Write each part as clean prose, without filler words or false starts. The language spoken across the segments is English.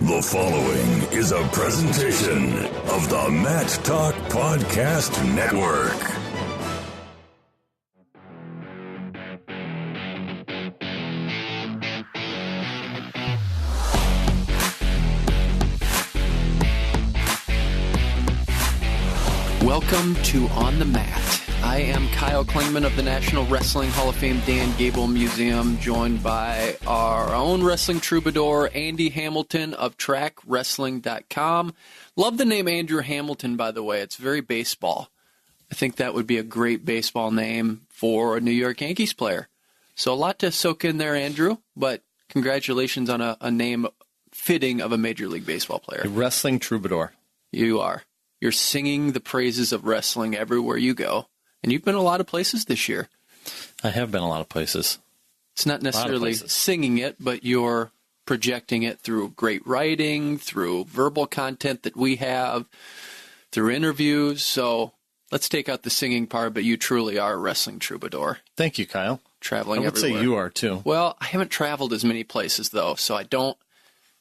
The following is a presentation of the Mat Talk Podcast Network. Welcome to On the Mat. I am Kyle Klingman of the National Wrestling Hall of Fame Dan Gable Museum, joined by our own wrestling troubadour, Andy Hamilton of Trackwrestling.com. Love the name Andrew Hamilton, by the way. It's very baseball. I think that would be a great baseball name for a New York Yankees player. So a lot to soak in there, Andrew, but congratulations on a name fitting of a Major League Baseball player. A wrestling troubadour. You are. You're singing the praises of wrestling everywhere you go. And you've been a lot of places this year. I have been a lot of places. It's not necessarily singing it, but you're projecting it through great writing, through verbal content that we have, through interviews. So let's take out the singing part, but you truly are a wrestling troubadour. Thank you, Kyle. Traveling everywhere. I would say you are, too. Well, I haven't traveled as many places, though, so I don't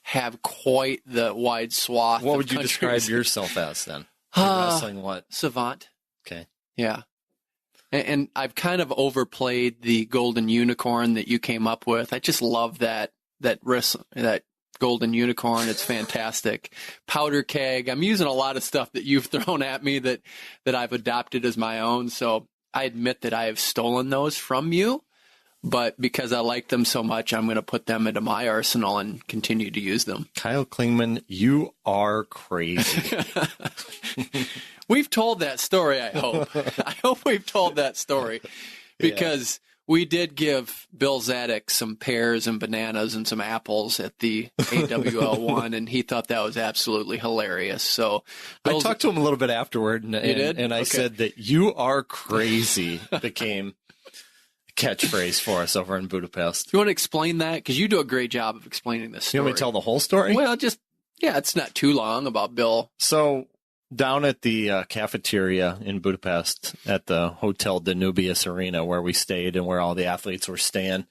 have quite the wide swath. What would you describe yourself as, then? Wrestling what? Savant. Okay. Yeah. And I've kind of overplayed the golden unicorn that you came up with. I just love that golden unicorn. It's fantastic. Powder keg. I'm using a lot of stuff that you've thrown at me that I've adopted as my own. So I admit that I have stolen those from you. But because I like them so much, I'm going to put them into my arsenal and continue to use them. Kyle Klingman, you are crazy. We've told that story, I hope. I hope we've told that story because we did give Bill Zadick some pears and bananas and some apples at the AWL one, and he thought that was absolutely hilarious. So I talked to him a little bit afterward, and I said that you are crazy became catchphrase for us over in Budapest. Do you want to explain that? Because you do a great job of explaining this story. You want me to tell the whole story? Well, it's not too long about Bill. So down at the cafeteria in Budapest at the Hotel Danubius Arena where we stayed and where all the athletes were staying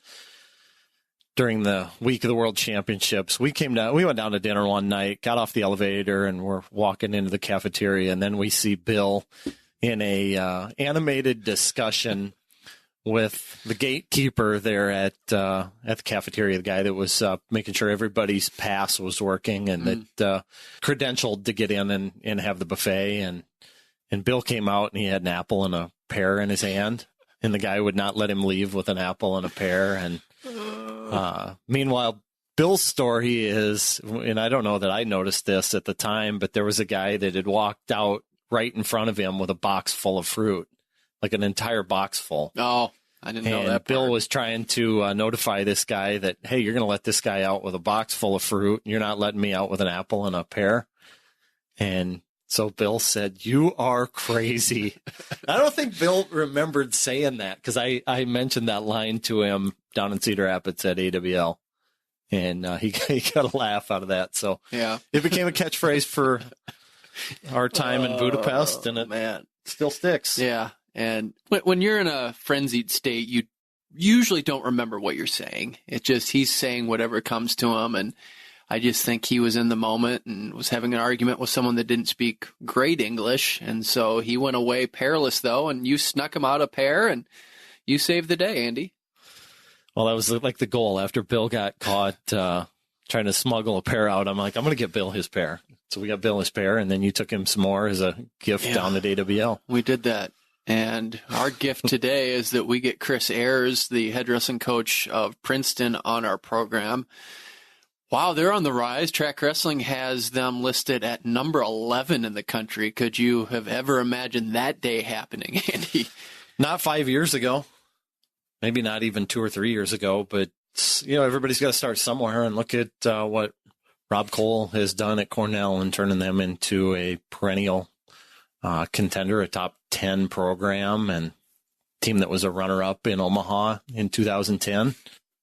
during the week of the World Championships, we went down to dinner one night, got off the elevator, and we're walking into the cafeteria, and then we see Bill in a animated discussion with the gatekeeper there at the cafeteria, the guy that was making sure everybody's pass was working and that credentialed to get in and have the buffet. And Bill came out and he had an apple and a pear in his hand, and the guy would not let him leave with an apple and a pear. And meanwhile, Bill's story is, and I don't know that I noticed this at the time, but there was a guy that had walked out right in front of him with a box full of fruit. Like an entire box full. Oh, I didn't know that part. Bill was trying to notify this guy that, hey, you're going to let this guy out with a box full of fruit. You're not letting me out with an apple and a pear. And so Bill said, you are crazy. I don't think Bill remembered saying that because I mentioned that line to him down in Cedar Rapids at AWL. And he got a laugh out of that. So it became a catchphrase for our time in Budapest, and it still sticks. Yeah. And when you're in a frenzied state, you usually don't remember what you're saying. It's just he's saying whatever comes to him. And I just think he was in the moment and was having an argument with someone that didn't speak great English. And so he went away pearless, though, and you snuck him out a pear, and you saved the day, Andy. Well, that was like the goal. After Bill got caught trying to smuggle a pear out, I'm like, I'm going to get Bill his pear. So we got Bill his pear, and then you took him some more as a gift down at AWL. We did that. And our gift today is that we get Chris Ayres, the head wrestling coach of Princeton, on our program. Wow, they're on the rise. Track Wrestling has them listed at number 11 in the country. Could you have ever imagined that day happening, Andy? Not 5 years ago. Maybe not even 2 or 3 years ago. But, everybody's got to start somewhere, and look at what Rob Koll has done at Cornell and turning them into a perennial contender, a top 10 program, and team that was a runner-up in Omaha in 2010,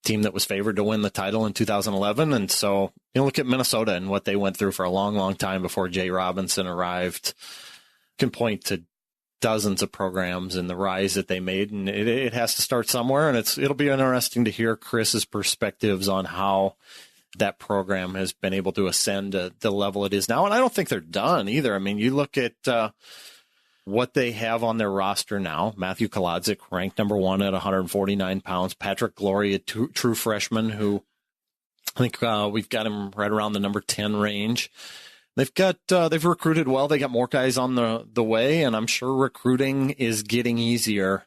team that was favored to win the title in 2011. And so look at Minnesota and what they went through for a long, long time before Jay Robinson arrived. Can point to dozens of programs and the rise that they made, and it has to start somewhere. And it'll be interesting to hear Chris's perspectives on how that program has been able to ascend to the level it is now. And I don't think they're done either. I mean, you look at what they have on their roster now. Matthew Kolodzik, ranked number 1 at 149 pounds. Patrick Glory, a true freshman who I think we've got him right around the number 10 range. They've recruited well. They got more guys on the way, and I'm sure recruiting is getting easier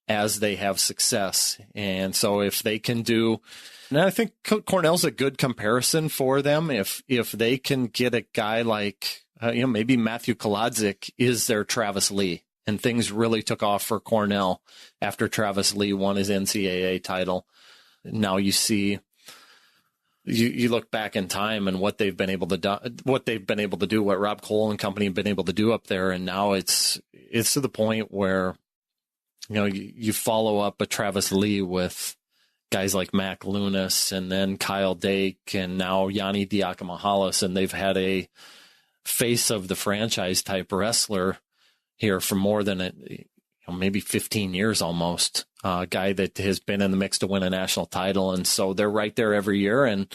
as they have success. And so if they can do, and I think Cornell's a good comparison for them. If they can get a guy like, maybe Matthew Kolodzik is their Travis Lee, and things really took off for Cornell after Travis Lee won his NCAA title. Now you see, you look back in time and what they've been able to do, what Rob Koll and company have been able to do up there, and now it's to the point where you follow up a Travis Lee with guys like Mac Lunas and then Kyle Dake and now Yanni Diakomahalis, and they've had a face of the franchise type wrestler here for more than maybe 15 years almost. A guy that has been in the mix to win a national title, and so they're right there every year. And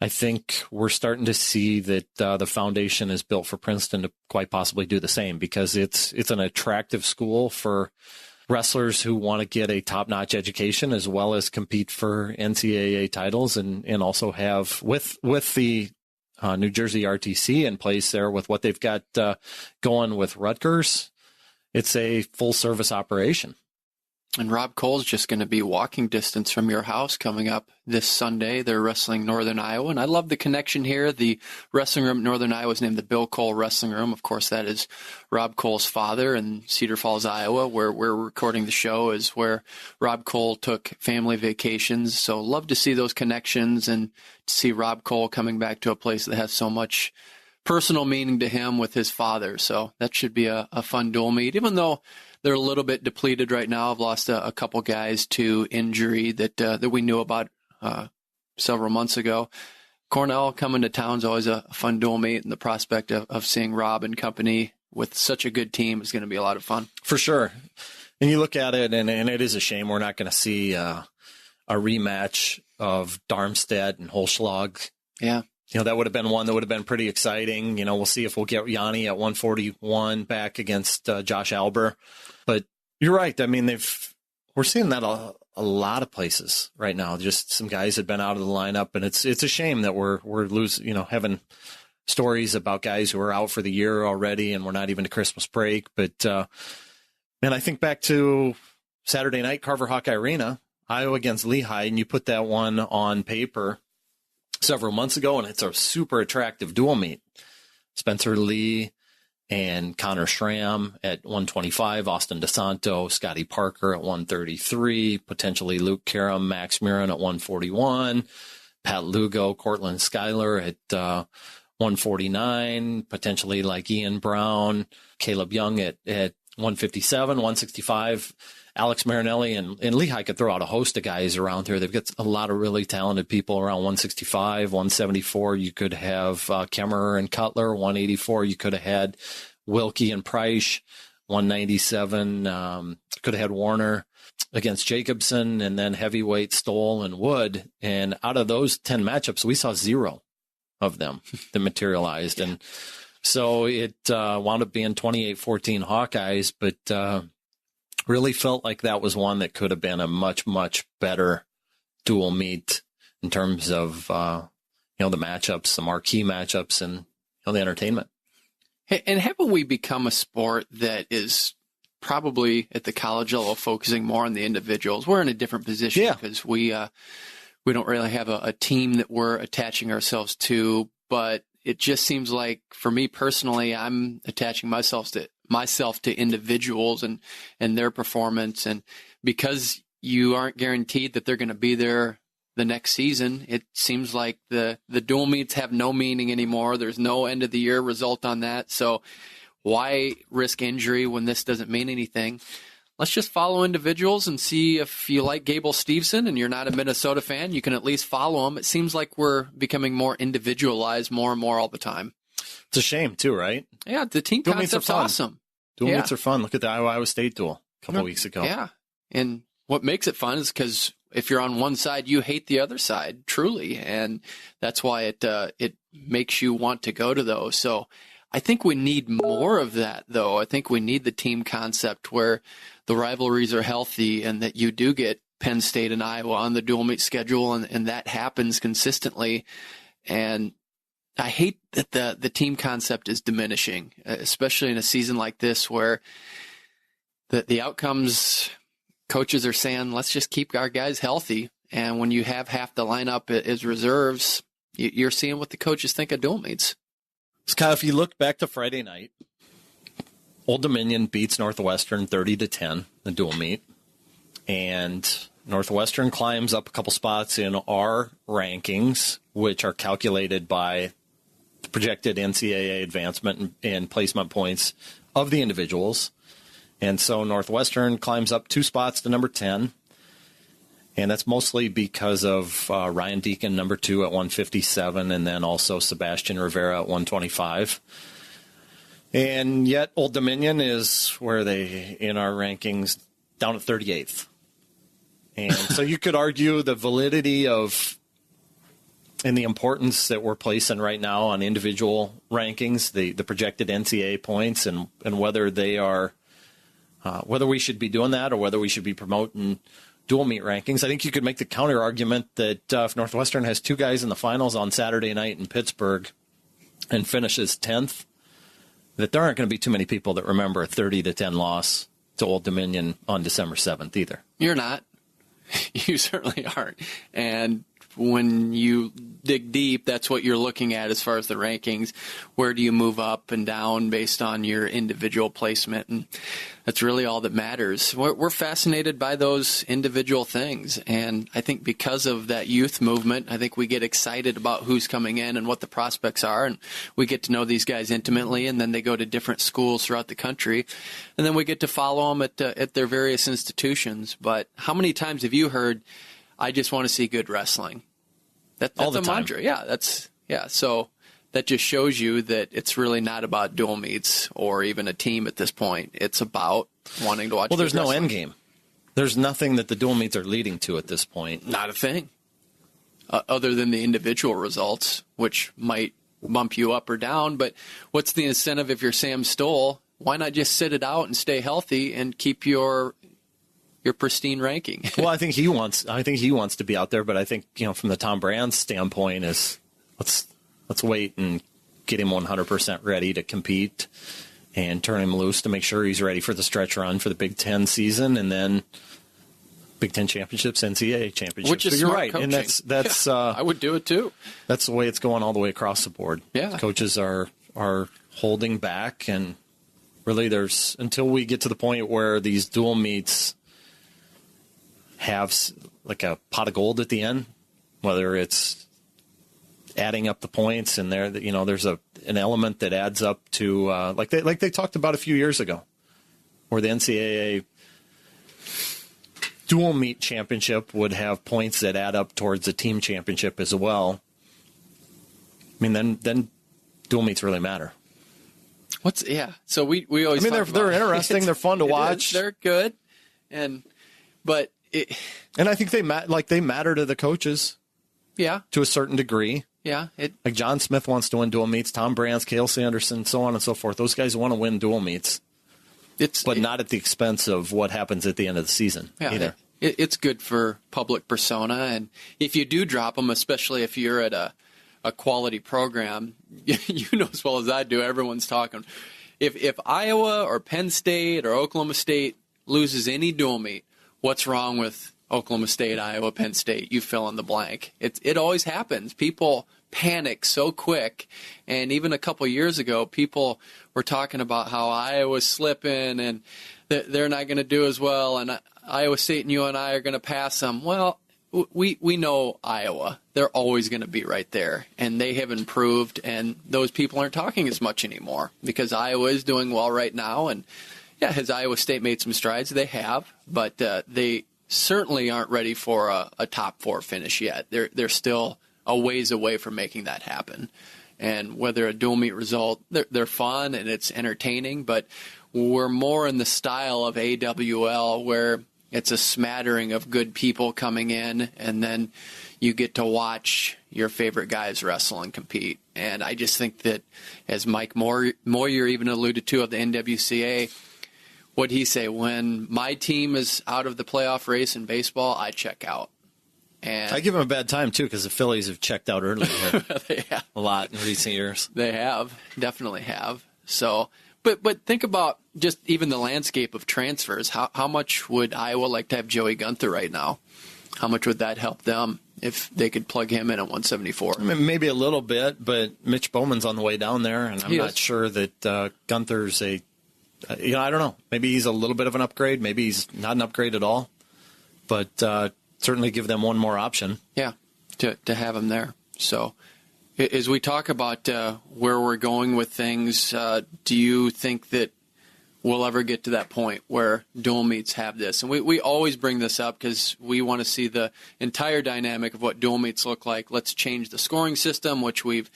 I think we're starting to see that the foundation is built for Princeton to quite possibly do the same, because it's an attractive school for wrestlers who want to get a top-notch education as well as compete for NCAA titles, and also have with the New Jersey RTC in place there with what they've got going with Rutgers. It's a full-service operation. And Rob Koll's just going to be walking distance from your house coming up this Sunday. They're wrestling Northern Iowa, and I love the connection here. The wrestling room at Northern Iowa is named the Bill Koll Wrestling Room. Of course, that is Rob Koll's father, and Cedar Falls, Iowa, where we're recording the show, is where Rob Koll took family vacations. So love to see those connections and to see Rob Koll coming back to a place that has so much personal meaning to him with his father. So that should be a fun dual meet, even though they're a little bit depleted right now. I've lost a couple guys to injury that we knew about several months ago. Cornell coming to town is always a fun dual meet, and the prospect of seeing Rob and company with such a good team is going to be a lot of fun. For sure. And you look at it, and it is a shame we're not going to see a rematch of Darmstadt and Holschlag. Yeah. That would have been one that would have been pretty exciting. We'll see if we'll get Yanni at 141 back against Josh Alber. But you're right. I mean, we're seeing that a lot of places right now. Just some guys had been out of the lineup, and it's a shame that we're losing, having stories about guys who are out for the year already, and we're not even to Christmas break. But man, I think back to Saturday night, Carver Hawkeye Arena, Iowa against Lehigh, and you put that one on paper several months ago, and it's a super attractive dual meet. Spencer Lee and Connor Schramm at 125, Austin DeSanto, Scotty Parker at 133, potentially Luke Karam, Max Murin at 141, Pat Lugo, Cortland Schuyler at 149, potentially like Ian Brown, Caleb Young at 157, 165. Alex Marinelli and Lehigh could throw out a host of guys around here. They've got a lot of really talented people around 165, 174. You could have Kemmerer and Cutler. 184, you could have had Wilkie and Price. 197, could have had Warner against Jacobson, and then heavyweight Stoll and Wood. And out of those 10 matchups, we saw 0 of them that materialized. And so it wound up being 28-14 Hawkeyes, but really felt like that was one that could have been a much, much better dual meet in terms of, the matchups, the marquee matchups, and the entertainment. Hey, and haven't we become a sport that is probably at the college level focusing more on the individuals? We're in a different position because we don't really have a team that we're attaching ourselves to, but it just seems like, for me personally, I'm attaching myself to individuals and their performance. And because you aren't guaranteed that they're going to be there the next season, it seems like the dual meets have no meaning anymore. There's no end of the year result on that. So why risk injury when this doesn't mean anything? Let's just follow individuals and see if you like Gable Steveson and you're not a Minnesota fan, you can at least follow him. It seems like we're becoming more individualized more and more all the time. It's a shame too, right? Yeah, the team concept's awesome. Dual meets are fun. Look at the Iowa State duel a couple weeks ago. Yeah, and what makes it fun is because if you're on one side, you hate the other side, truly. And that's why it makes you want to go to those. So I think we need more of that, though. I think we need the team concept where the rivalries are healthy and that you do get Penn State and Iowa on the dual meet schedule, and that happens consistently. And I hate that the team concept is diminishing, especially in a season like this where the outcomes, coaches are saying, let's just keep our guys healthy. And when you have half the lineup as reserves, you're seeing what the coaches think of dual meets. Scott, if you look back to Friday night, Old Dominion beats Northwestern 30-10, the dual meet. And Northwestern climbs up a couple spots in our rankings, which are calculated by the projected NCAA advancement and placement points of the individuals. And so Northwestern climbs up 2 spots to number 10. And that's mostly because of Ryan Deacon, number 2 at 157, and then also Sebastian Rivera at 125. And yet Old Dominion is where they, in our rankings, down at 38th. And so you could argue the validity of and the importance that we're placing right now on individual rankings, the projected NCAA points, and whether they are, whether we should be doing that or whether we should be promoting dual meet rankings. I think you could make the counter argument that if Northwestern has 2 guys in the finals on Saturday night in Pittsburgh and finishes 10th, that there aren't going to be too many people that remember a 30-10 loss to Old Dominion on December 7th either. You're not. You certainly aren't. And when you dig deep, that's what you're looking at as far as the rankings. Where do you move up and down based on your individual placement? And that's really all that matters. We're fascinated by those individual things. And I think because of that youth movement, I think we get excited about who's coming in and what the prospects are. And we get to know these guys intimately, and then they go to different schools throughout the country. And then we get to follow them at their various institutions. But how many times have you heard, I just want to see good wrestling? That's all the a time. mantra. Yeah, so that just shows you that it's really not about dual meets or even a team at this point. It's about wanting to watch. Well, there's no wrestling. end game. There's nothing that the dual meets are leading to at this point. Not a thing. Other than the individual results, which might bump you up or down. But what's the incentive if you're Sam Stoll? Why not just sit it out and stay healthy and keep your pristine ranking? Well, I think he wants to be out there, but I think, from the Tom Brand standpoint is let's wait and get him 100% ready to compete and turn him loose to make sure he's ready for the stretch run for the Big Ten season, and then Big Ten championships, NCAA championships. Which is so you're smart right, coaching. and that's I would do it too. That's the way it's going all the way across the board. Yeah, coaches are holding back, and really there's until we get to the point where these dual meets have like a pot of gold at the end, whether it's adding up the points and there's an element that adds up to like they talked about a few years ago, where the NCAA dual meet championship would have points that add up towards the team championship as well. I mean, then dual meets really matter. So we always. I mean, they're interesting. They're fun to watch. They're good, but. And I think they matter to the coaches. Yeah. To a certain degree. Yeah. Like John Smith wants to win dual meets, Tom Brands, Cale Sanderson, so on and so forth. Those guys want to win dual meets. But not at the expense of what happens at the end of the season either. It's good for public persona. And if you do drop them, especially if you're at a quality program, you know as well as I do, everyone's talking. If Iowa or Penn State or Oklahoma State loses any dual meet, what's wrong with Oklahoma State, Iowa, Penn State? You fill in the blank. It always happens. People panic so quick. And even a couple years ago, people were talking about how Iowa's slipping and they're not going to do as well. And Iowa State and UNI are going to pass them. Well, we know Iowa. They're always going to be right there. And they have improved. And those people aren't talking as much anymore because Iowa is doing well right now. And yeah, has Iowa State made some strides? They have, but they certainly aren't ready for a top 4 finish yet. They're still a ways away from making that happen. And whether a dual meet result, they're fun and it's entertaining, but we're more in the style of AWL where It's a smattering of good people coming in, and then you get to watch your favorite guys wrestle and compete. And I just think that, as Mike Moyer even alluded to of the NWCA, what'd he say? When my team is out of the playoff race in baseball, I check out. And I give him a bad time, too, because the Phillies have checked out early here they have. a lot in recent years. They have. Definitely have. So, but think about just even the landscape of transfers. How much would Iowa like to have Joey Gunther right now? How much would that help them if they could plug him in at 174? I mean, maybe a little bit, but Mitch Bowman's on the way down there, and I'm not sure that Gunther's I don't know. Maybe he's a little bit of an upgrade. Maybe he's not an upgrade at all. But certainly give them one more option. Yeah, to have him there. So as we talk about where we're going with things, do you think that we'll ever get to that point where dual meets have this? And we always bring this up because we want to see the entire dynamic of what dual meets look like. Let's change the scoring system, which we've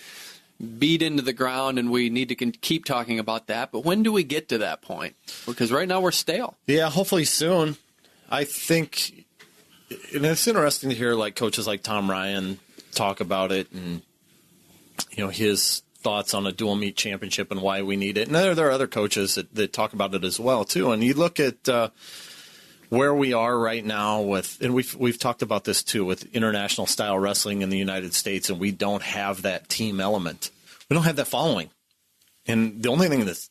beat into the ground, and we need to keep talking about that. But when do we get to that point? Because right now we're stale. Yeah, hopefully soon. I think, and it's interesting to hear like coaches like Tom Ryan talk about it, and his thoughts on a dual meet championship and why we need it. And there are other coaches that talk about it as well too. And you look at where we are right now with, and we've talked about this too, with international style wrestling in the United States, and we don't have that team element. We don't have that following. And the only thing that's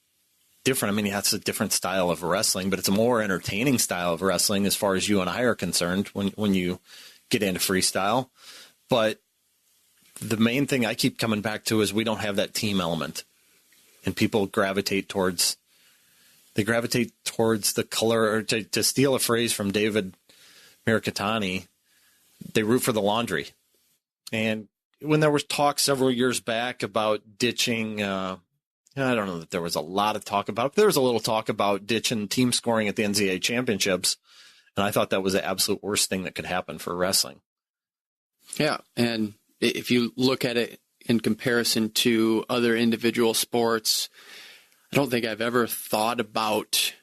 different, I mean, it's a different style of wrestling, but it's a more entertaining style of wrestling as far as you and I are concerned when you get into freestyle. But the main thing I keep coming back to is we don't have that team element, and people gravitate towards the color, or to steal a phrase from David Mirikitani, they root for the laundry. And when there was talk several years back about ditching, I don't know that there was a lot of talk about it. There was a little talk about ditching team scoring at the NCAA championships, and I thought that was the absolute worst thing that could happen for wrestling. Yeah, and if you look at it in comparison to other individual sports, I don't think I've ever thought about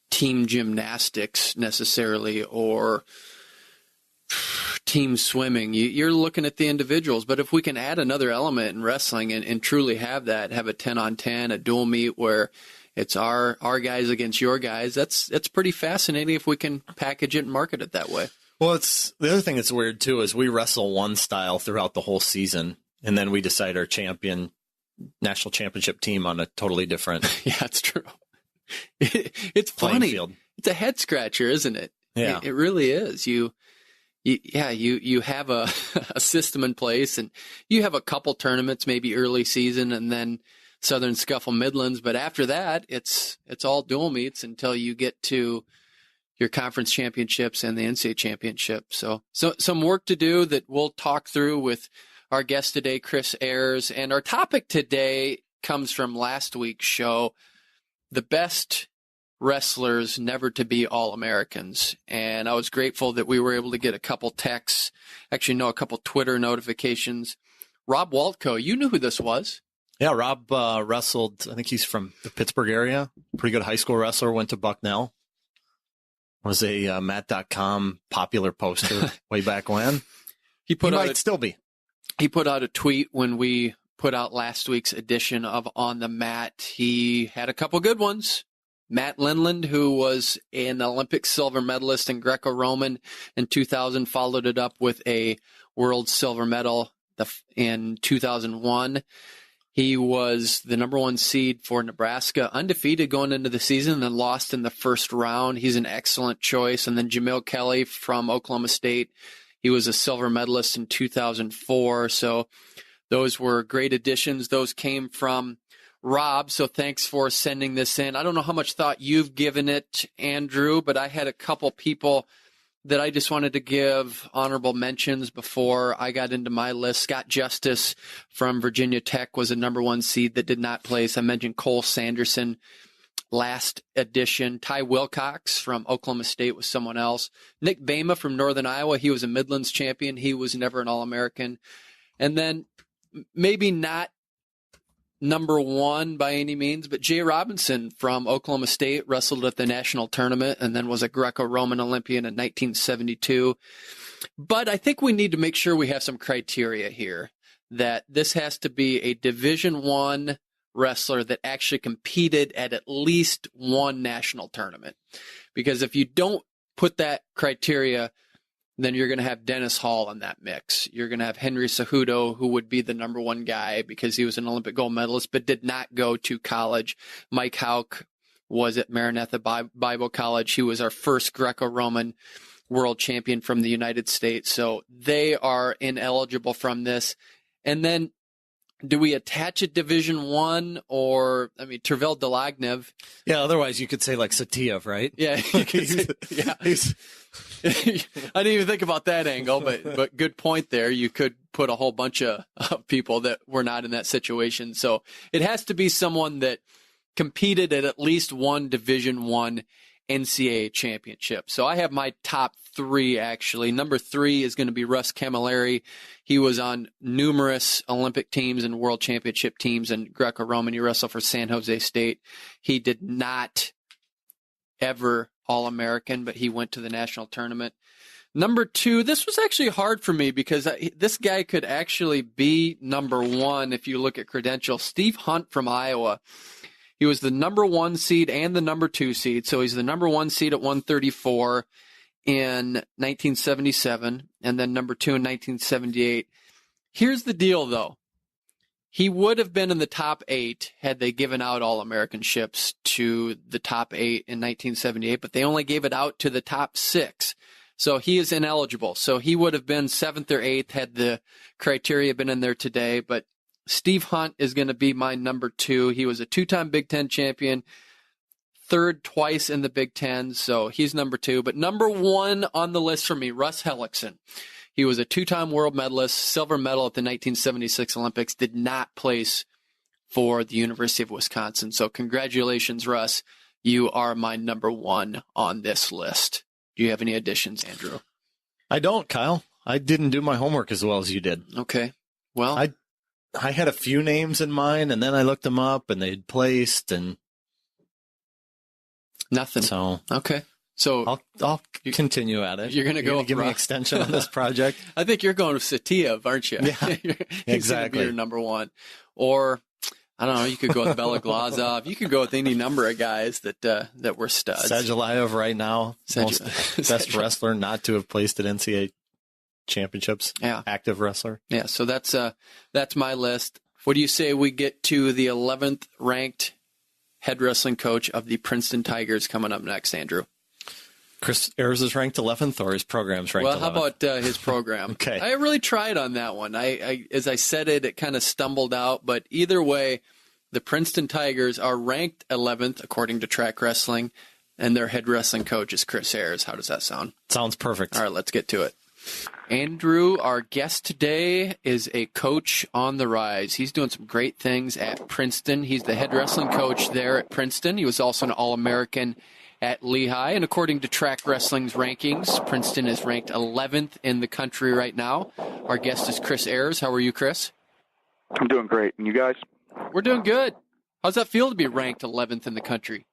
team gymnastics necessarily or team swimming. You're looking at the individuals, but if we can add another element in wrestling and truly have a 10-on-10, a dual meet where it's our guys against your guys, that's pretty fascinating if we can package it and market it that way. Well, it's the other thing that's weird too is we wrestle one style throughout the whole season, and then we decide our national championship team on a totally different. Yeah, it's true. It's funny. Field. It's a head scratcher, isn't it? Yeah, it really is. You have a system in place, and you have a couple tournaments, maybe early season, and then Southern Scuffle Midlands. But after that, it's all dual meets until you get to your conference championships and the NCAA championship. So some work to do that we'll talk through with our guest today, Chris Ayres. And our topic today comes from last week's show, the best wrestlers never to be All-Americans. And I was grateful that we were able to get a couple texts, a couple Twitter notifications. Rob Koll, you knew who this was. Yeah, Rob wrestled, I think he's from the Pittsburgh area, pretty good high school wrestler, went to Bucknell. Was a Matt.com popular poster way back when. He might still be. He put out a tweet when we put out last week's edition of On the Mat. He had a couple good ones. Matt Lindland, who was an Olympic silver medalist in Greco-Roman in 2000, followed it up with a world silver medal in 2001. He was the number 1 seed for Nebraska, undefeated going into the season, and then lost in the first round. He's an excellent choice. And then Jamil Kelly from Oklahoma State, he was a silver medalist in 2004. So those were great additions. Those came from Rob, so thanks for sending this in. I don't know how much thought you've given it, Andrew, but I had a couple people that I just wanted to give honorable mentions before I got into my list. Scott Justice from Virginia Tech was a number 1 seed that did not place. I mentioned Cole Sanderson last edition. Ty Wilcox from Oklahoma State was someone else. Nick Bama from Northern Iowa, he was a Midlands champion. He was never an All-American. And then maybe not number one by any means, but Jay Robinson from Oklahoma State wrestled at the national tournament and then was a Greco-Roman Olympian in 1972. But I think we need to make sure we have some criteria here, that this has to be a Division I wrestler that actually competed at least one national tournament. Because if you don't put that criteria, then you're going to have Dennis Hall in that mix. You're going to have Henry Cejudo, who would be the number one guy because he was an Olympic gold medalist, but did not go to college. Mike Houck was at Maranatha Bible College. He was our first Greco-Roman world champion from the United States. So they are ineligible from this. And then do we attach a Division I or, Tervel Delagnev? Yeah, otherwise you could say like Satiev, right? Yeah. You could say, yeah. I didn't even think about that angle, but good point there. You could put a whole bunch of people that were not in that situation. So it has to be someone that competed at least one Division I NCAA championship. So I have my top three, actually. Number 3 is going to be Russ Camilleri. He was on numerous Olympic teams and world championship teams and Greco-Roman. He wrestled for San Jose State. He did not ever All-American, but he went to the national tournament. Number 2, this was actually hard for me because this guy could actually be number 1 if you look at credentials. Steve Hunt from Iowa. He was the number 1 seed and the number 2 seed. So he's the number 1 seed at 134 in 1977 and then number 2 in 1978. Here's the deal, though. He would have been in the top 8 had they given out All-American ships to the top 8 in 1978, but they only gave it out to the top 6. So he is ineligible. So he would have been 7th or 8th had the criteria been in there today. But Steve Hunt is going to be my number 2. He was a 2-time Big Ten champion, 3rd twice in the Big Ten, so he's number 2. But number 1 on the list for me, Russ Hellickson. He was a 2-time world medalist, silver medal at the 1976 Olympics, did not place for the University of Wisconsin. So congratulations, Russ. You are my number 1 on this list. Do you have any additions, Andrew? I don't, Kyle. I didn't do my homework as well as you did. Okay. Well, I had a few names in mind, and then I looked them up, and they'd placed, and nothing. So okay. So I'll continue at it. You're going to go give me an extension on this project. I think you're going with Satiev, aren't you? Yeah, He's exactly. going to be your number 1. Or I don't know. You could go with Bela Glazov. You could go with any number of guys that were studs. Sajalayev right now, best wrestler not to have placed at NCAA championships. Yeah, active wrestler. Yeah, so that's my list. What do you say we get to the 11th ranked head wrestling coach of the Princeton Tigers coming up next, Andrew? Chris Ayres is ranked 11th, or his program's ranked 11th? Well, how about his program? Okay. I really tried on that one. I as I said it kind of stumbled out, but either way, the Princeton Tigers are ranked 11th according to Track Wrestling, and their head wrestling coach is Chris Ayres. How does that sound? Sounds perfect. All right, let's get to it. Andrew, our guest today, is a coach on the rise. He's doing some great things at Princeton. He's the head wrestling coach there at Princeton. He was also an All-American at Lehigh. And according to Track Wrestling's rankings, Princeton is ranked 11th in the country right now. Our guest is Chris Ayres. How are you, Chris? I'm doing great. And you guys? We're doing good. How's that feel to be ranked 11th in the country?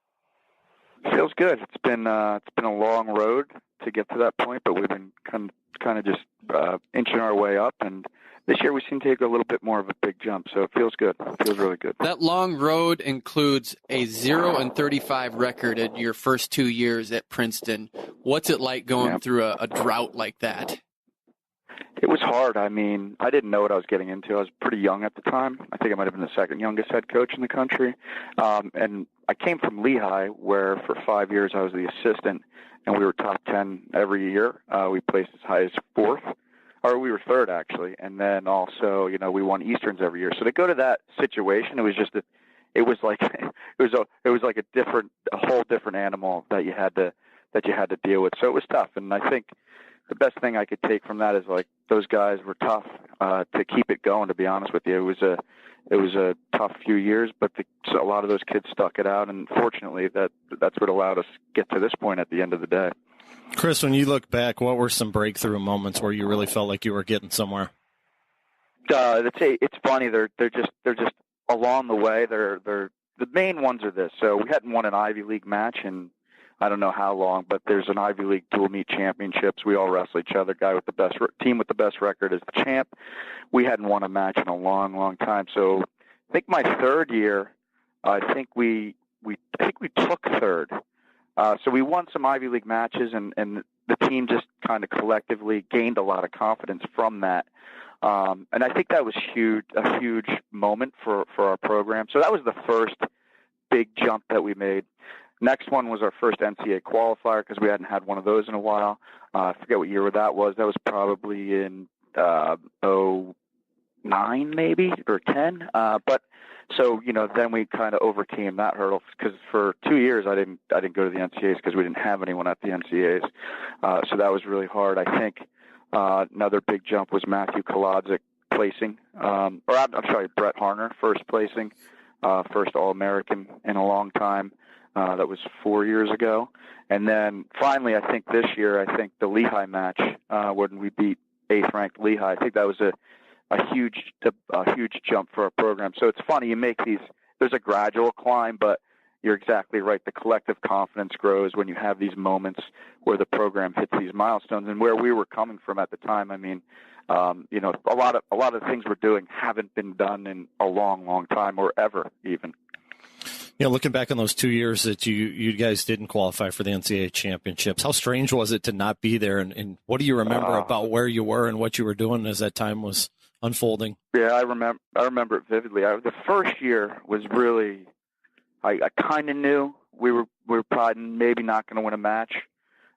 Feels good. It's been a long road to get to that point, but we've been kind of just inching our way up, and this year we seem to take a little bit more of a big jump, so it feels good. It feels really good. That long road includes a 0-35 record in your first 2 years at Princeton. What's it like going through a drought like that? It was hard. I mean, I didn't know what I was getting into. I was pretty young at the time. I think I might have been the second youngest head coach in the country. And I came from Lehigh, where for 5 years I was the assistant, and we were top 10 every year. We placed as high as 4th, or we were 3rd actually. And then also, we won Easterns every year. So to go to that situation, it was just it was like a whole different animal that you had to deal with. So it was tough. And I think the best thing I could take from that is like those guys were tough to keep it going. To be honest with you, it was a tough few years, but a lot of those kids stuck it out, and fortunately, that's what allowed us to get to this point at the end of the day. Chris, when you look back, what were some breakthrough moments where you really felt like you were getting somewhere? It's funny. They're just along the way, the main ones are this. So we hadn't won an Ivy League match in I don't know how long, but there's an Ivy League dual meet championships. We all wrestle each other. Team with the best record is the champ. We hadn't won a match in a long, long time. So I think my third year, I think we took third. So we won some Ivy League matches, and the team just kind of collectively gained a lot of confidence from that. And I think that was a huge moment for our program. So that was the first big jump that we made. Next one was our first NCAA qualifier because we hadn't had one of those in a while. I forget what year that was. That was probably in 09 maybe or 10. But so then we kind of overcame that hurdle because for 2 years I didn't go to the NCAAs because we didn't have anyone at the NCAAs. So that was really hard. I think another big jump was Matthew Kolodzik placing, Brett Harner first placing, first All-American in a long time. That was 4 years ago. And then finally, I think this year, the Lehigh match, when we beat 8th ranked Lehigh, I think that was a huge jump for our program. So it's funny, you make there's a gradual climb, but you're exactly right. The collective confidence grows when you have these moments where the program hits these milestones. And where we were coming from at the time, I mean, a lot of things we're doing haven't been done in a long, long time or ever even. Looking back on those 2 years that you guys didn't qualify for the NCAA championships, how strange was it to not be there? And what do you remember about where you were and what you were doing as that time was unfolding? Yeah, I remember it vividly. The first year was really, I kind of knew we were probably maybe not going to win a match.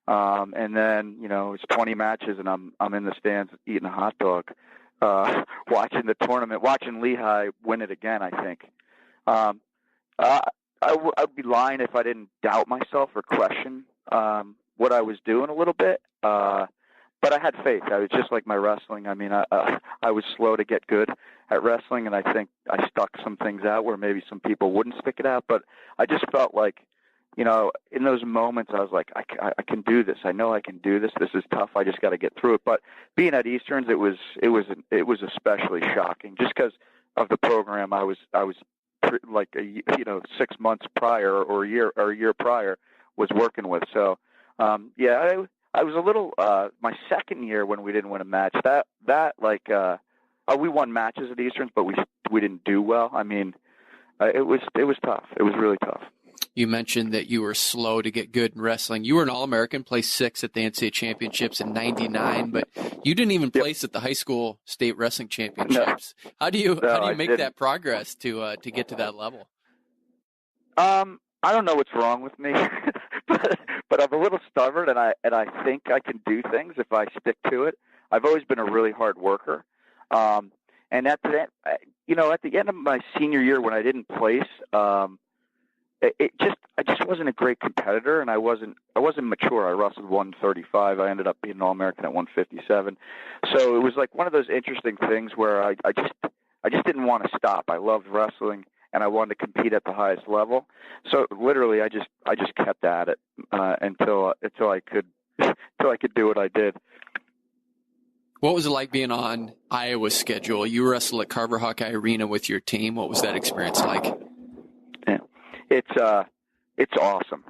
And then, it's 20 matches and I'm in the stands eating a hot dog, watching the tournament, watching Lehigh win it again, I think. I'd be lying if I didn't doubt myself or question what I was doing a little bit. But I had faith. I was just like my wrestling. I mean, I was slow to get good at wrestling, and I think I stuck some things out where maybe some people wouldn't stick it out. But I just felt like, in those moments, I was like, I can do this. I know I can do this. This is tough. I just got to get through it. But being at Easterns, it was especially shocking just because of the program I was like 6 months prior or a year prior was working with. So I was a little my second year when we didn't win a match, we won matches at Easterns, but we didn't do well. I mean, it was tough. It was really tough. You mentioned that you were slow to get good in wrestling. You were an All-American, placed 6th at the NCAA championships in '99, but you didn't even place at the high school state wrestling championships. No. How do you make that progress to get to that level? I don't know what's wrong with me, but I'm a little stubborn, and I think I can do things if I stick to it. I've always been a really hard worker, and at the end of my senior year when I didn't place, I just wasn't a great competitor, and I wasn't mature. I wrestled 135. I ended up being an All-American at 157. So it was like one of those interesting things where I just didn't want to stop. I loved wrestling, and I wanted to compete at the highest level. So literally, I just kept at it until I could do what I did. What was it like being on Iowa's schedule? You wrestled at Carver Hawkeye Arena with your team. What was that experience like? Yeah. It's awesome.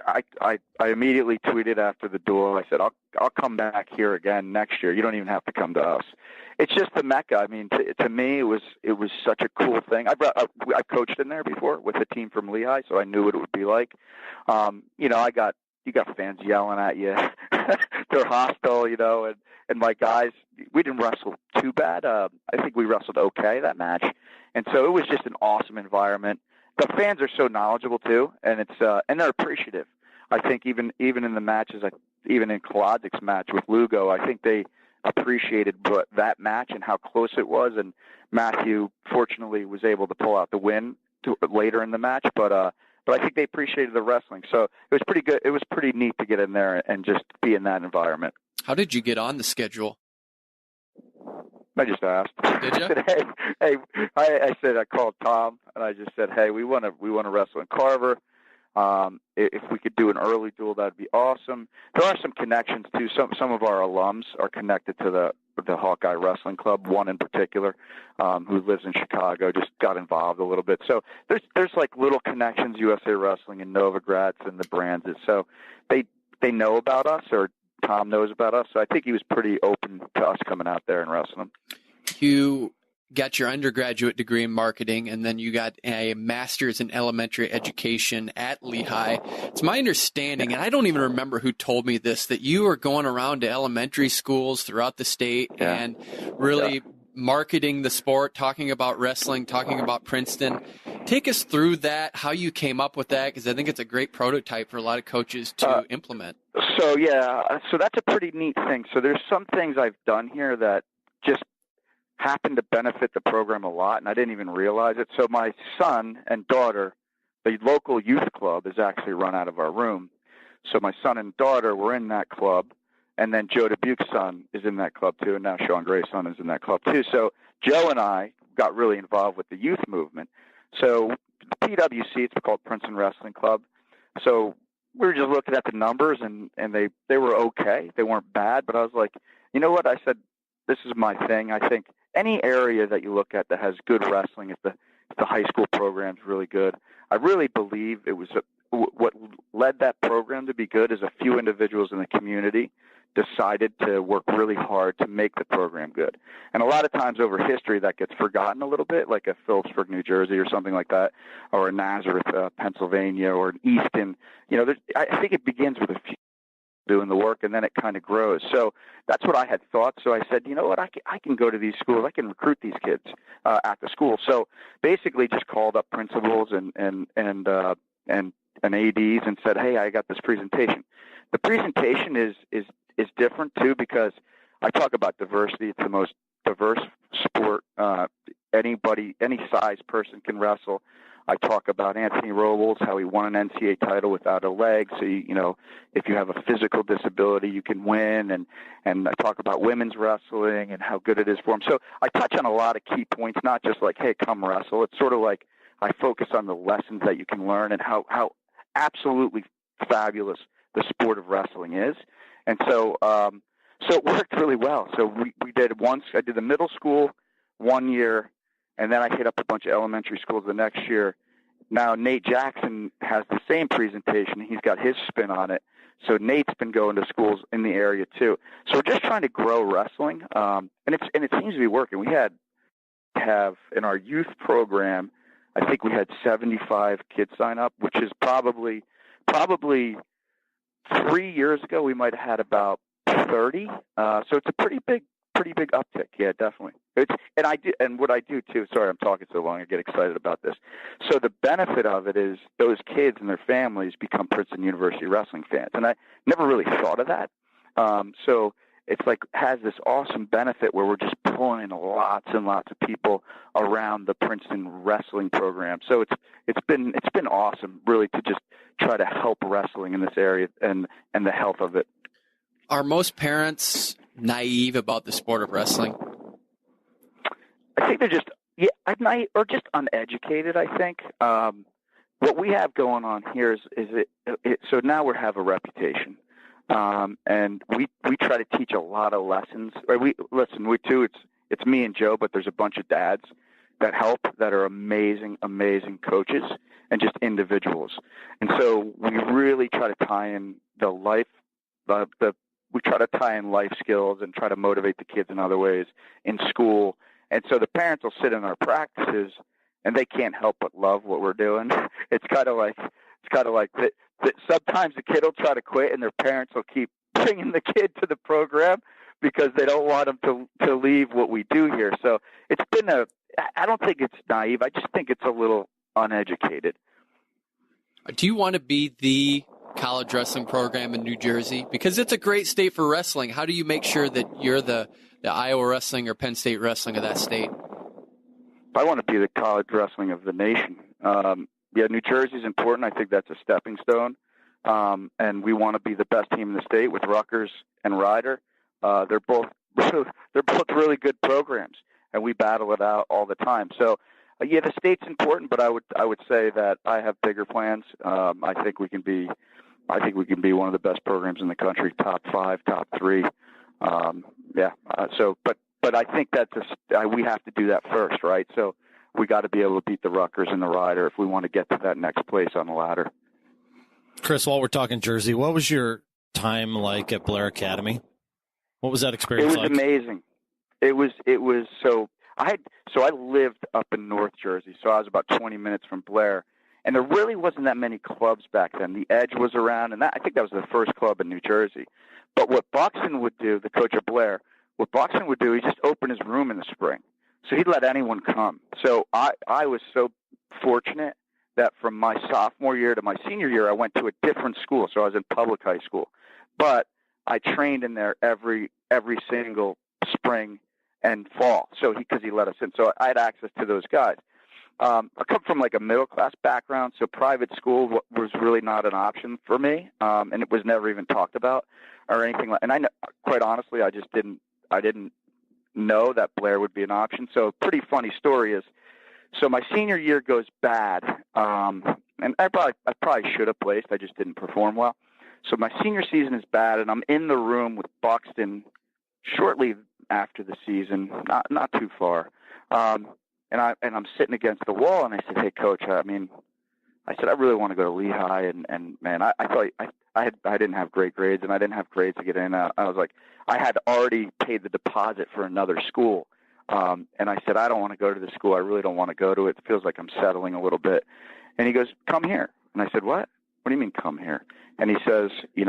I immediately tweeted after the duel. I said, I'll come back here again next year. You don't even have to come to us. It's just the Mecca. I mean, to me, it was such a cool thing. I coached in there before with a team from Lehigh, so I knew what it would be like. You got fans yelling at you. They're hostile, and my guys, we didn't wrestle too bad. I think we wrestled okay that match. And so it was just an awesome environment. The fans are so knowledgeable too, and and they're appreciative. I think even in the matches, even in Kolodzik's match with Lugo, I think they appreciated that match and how close it was. And Matthew, fortunately, was able to pull out the win later in the match. But I think they appreciated the wrestling. So it was pretty good. It was pretty neat to get in there and just be in that environment. How did you get on the schedule? I just asked. Did you? I said, I called Tom and I just said, hey, we want to wrestle in Carver. If we could do an early duel, that'd be awesome. There are some connections too. Some of our alums are connected to the Hawkeye Wrestling Club. One in particular, who lives in Chicago, just got involved a little bit. So there's like little connections, USA Wrestling and Novogratz and the brands. So they know about us, or Tom knows about us. So I think he was pretty open to us coming out there and wrestling him. You got your undergraduate degree in marketing, and then you got a master's in elementary education at Lehigh. It's my understanding, and I don't even remember who told me this, that you were going around to elementary schools throughout the state and really marketing the sport, talking about wrestling, talking about Princeton. Take us through that, how you came up with that, because I think it's a great prototype for a lot of coaches to implement. So that's a pretty neat thing. So there's some things I've done here that just happen to benefit the program a lot, and I didn't even realize it. So my son and daughter, the local youth club is actually run out of our room. So my son and daughter were in that club, and then Joe Dubuque's son is in that club too, and now Sean Gray's son is in that club too. So Joe and I got really involved with the youth movement. So the PWC, it's called Princeton Wrestling Club. So we were just looking at the numbers, and they were okay. They weren't bad, but I was like, you know what? I said, this is my thing. I think any area that you look at that has good wrestling, if the high school program's really good, I really believe it was what led that program to be good is a few individuals in the community decided to work really hard to make the program good. And a lot of times over history that gets forgotten a little bit, like a Phillipsburg, New Jersey or something like that, or a Nazareth, Pennsylvania, or an Easton. You know, I think it begins with a few doing the work, and then it kind of grows. So that's what I had thought. So I said, you know what, I can go to these schools. I can recruit these kids at the school. So basically just called up principals and ADs and said, hey, I got this presentation. The presentation is different too, because I talk about diversity. It's the most diverse sport. Anybody, any size person can wrestle. I talk about Anthony Robles, how he won an NCAA title without a leg. So, you know, if you have a physical disability, you can win. And I talk about women's wrestling and how good it is for them. So I touch on a lot of key points, not just like, hey, come wrestle. It's sort of like I focus on the lessons that you can learn and how absolutely fabulous the sport of wrestling is. And so it worked really well. So we did once. I did the middle school 1 year, and then I hit up a bunch of elementary schools the next year. Now Nate Jackson has the same presentation. He's got his spin on it. So Nate's been going to schools in the area too. So we're just trying to grow wrestling, and it seems to be working. We have in our youth program, I think we had 75 kids sign up, which is probably 3 years ago we might have had about 30. So it's a pretty big uptick. Yeah, definitely. What I do too. Sorry, I'm talking so long. I get excited about this. So the benefit of it is those kids and their families become Princeton University wrestling fans, and I never really thought of that. So it's like has this awesome benefit where we're just pulling in lots and lots of people around the Princeton wrestling program. So it's been awesome, really, to just try to help wrestling in this area and the health of it. Are most parents naive about the sport of wrestling? I think they're just naive or just uneducated. I think what we have going on here is it so now we have a reputation, and we try to teach a lot of lessons. It's me and Joe, but there's a bunch of dads that help that are amazing coaches and just individuals. And so we really try to tie in the life, we try to tie in life skills and try to motivate the kids in other ways in school. And so the parents will sit in our practices and they can't help but love what we're doing. It's kind of like that sometimes the kid will try to quit and their parents will keep bringing the kid to the program because they don't want them to leave what we do here. So it's been I don't think it's naive. I just think it's a little uneducated. Do you want to be the college wrestling program in New Jersey? Because it's a great state for wrestling. How do you make sure that you're the Iowa wrestling or Penn State wrestling of that state? I want to be the college wrestling of the nation. New Jersey's important. I think that's a stepping stone. And we want to be the best team in the state with Rutgers and Rider. They're both really good programs, and we battle it out all the time. So Yeah, the state's important, but I would say that I have bigger plans. I think we can be one of the best programs in the country, top 5, top 3. But I think that we have to do that first, right? So we got to be able to beat the Rutgers and the Rider if we want to get to that next place on the ladder. Chris, while we're talking Jersey, what was your time like at Blair Academy? What was that experience like? It was amazing. It was so I lived up in North Jersey, so I was about 20 minutes from Blair, and there really wasn't that many clubs back then. The Edge was around, and I think that was the first club in New Jersey. But what Buxton would do, the coach of Blair, he'd just open his room in the spring. So he'd let anyone come. So I was so fortunate that from my sophomore year to my senior year, I went to a different school. So I was in public high school. But I trained in there every single spring and fall. So because he let us in. So I had access to those guys. I come from like a middle-class background, so private school was really not an option for me, and it was never even talked about or anything like. And I know, quite honestly, I didn't know that Blair would be an option. So a pretty funny story is, so my senior year goes bad, and I probably should have placed. I just didn't perform well. So my senior season is bad, and I'm in the room with Buxton shortly after the season, not too far. And I'm sitting against the wall, and I said, "Hey, Coach, I really want to go to Lehigh, and man, I thought I didn't have great grades, and I didn't have grades to get in. I was like, I had already paid the deposit for another school, and I said, I don't want to go to the school. I really don't want to go to it. It feels like I'm settling a little bit." And he goes, "Come here." And I said, "What? What do you mean, come here?" And he says, you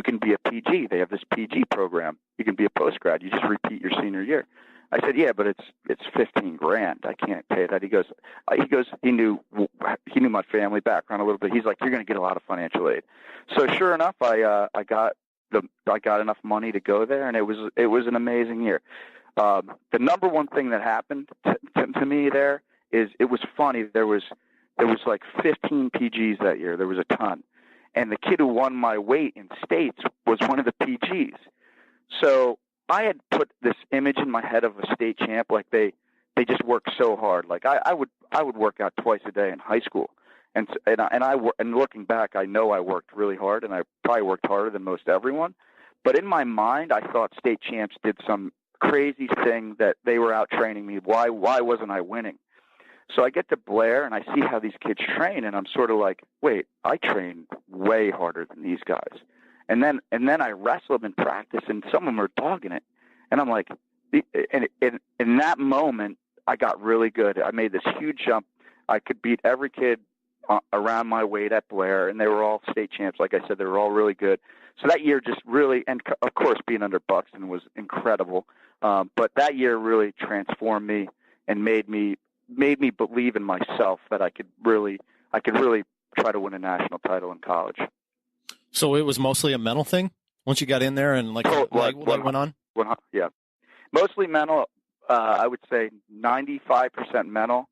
can be a PG. They have this PG program. You can be a postgrad. You just repeat your senior year." I said, "Yeah, but it's $15,000. I can't pay that." He goes, he knew my family background a little bit. He's like, "You're going to get a lot of financial aid." So sure enough, I got enough money to go there, and it was an amazing year. The number one thing that happened to me there is, it was funny. There was like 15 PGs that year. There was a ton. And the kid who won my weight in states was one of the PGs. So I had put this image in my head of a state champ, like they just work so hard. Like I would work out twice a day in high school. And looking back, I know I worked really hard, and I probably worked harder than most everyone. But in my mind, I thought state champs did some crazy thing that they were out training me. Why wasn't I winning? So I get to Blair, and I see how these kids train, and I'm sort of like, wait, I train way harder than these guys. And then I wrestle them in practice, and some of them are dogging it. And I'm like, and in that moment, I got really good. I made this huge jump. I could beat every kid around my weight at Blair, and they were all state champs. Like I said, they were all really good. So that year just really, and of course being under Buxton was incredible. But that year really transformed me and made me believe in myself that I could really try to win a national title in college. So it was mostly a mental thing once you got in there, and what went on? Yeah, mostly mental. I would say 95% mental,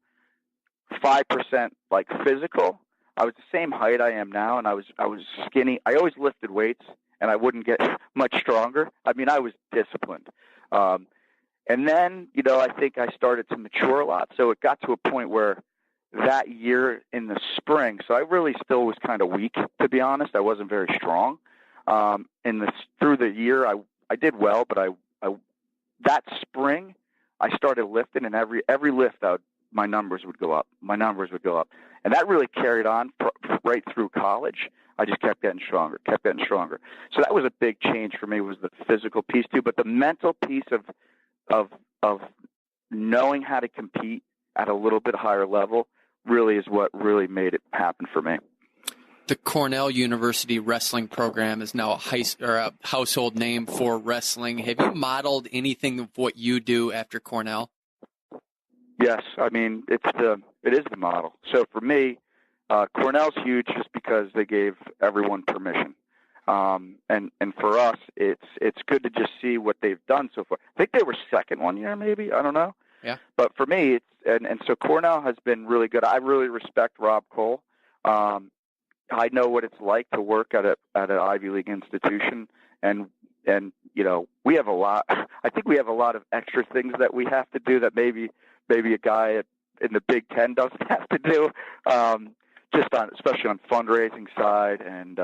5% like physical. I was the same height I am now, and I was skinny. I always lifted weights, and I wouldn't get much stronger. I mean, I was disciplined. And then, I think I started to mature a lot. So it got to a point where that year in the spring, so I really still was kind of weak, to be honest. I wasn't very strong. Through the year, I did well, but that spring I started lifting, and every lift my numbers would go up. And that really carried on right through college. I just kept getting stronger. So that was a big change for me, was the physical piece too, but the mental piece of knowing how to compete at a little bit higher level really is what really made it happen for me. The Cornell University wrestling program is now a household name for wrestling. Have you modeled anything of what you do after Cornell? Yes, I mean it is the model. So for me, Cornell's huge just because they gave everyone permission. And for us, it's good to just see what they've done so far. I think they were second one year, maybe. I don't know. Yeah. But for me, so Cornell has been really good. I really respect Rob Koll. I know what it's like to work at an Ivy League institution, and we have a lot. I think we have a lot of extra things that we have to do that maybe a guy in the Big Ten doesn't have to do, especially on fundraising side, and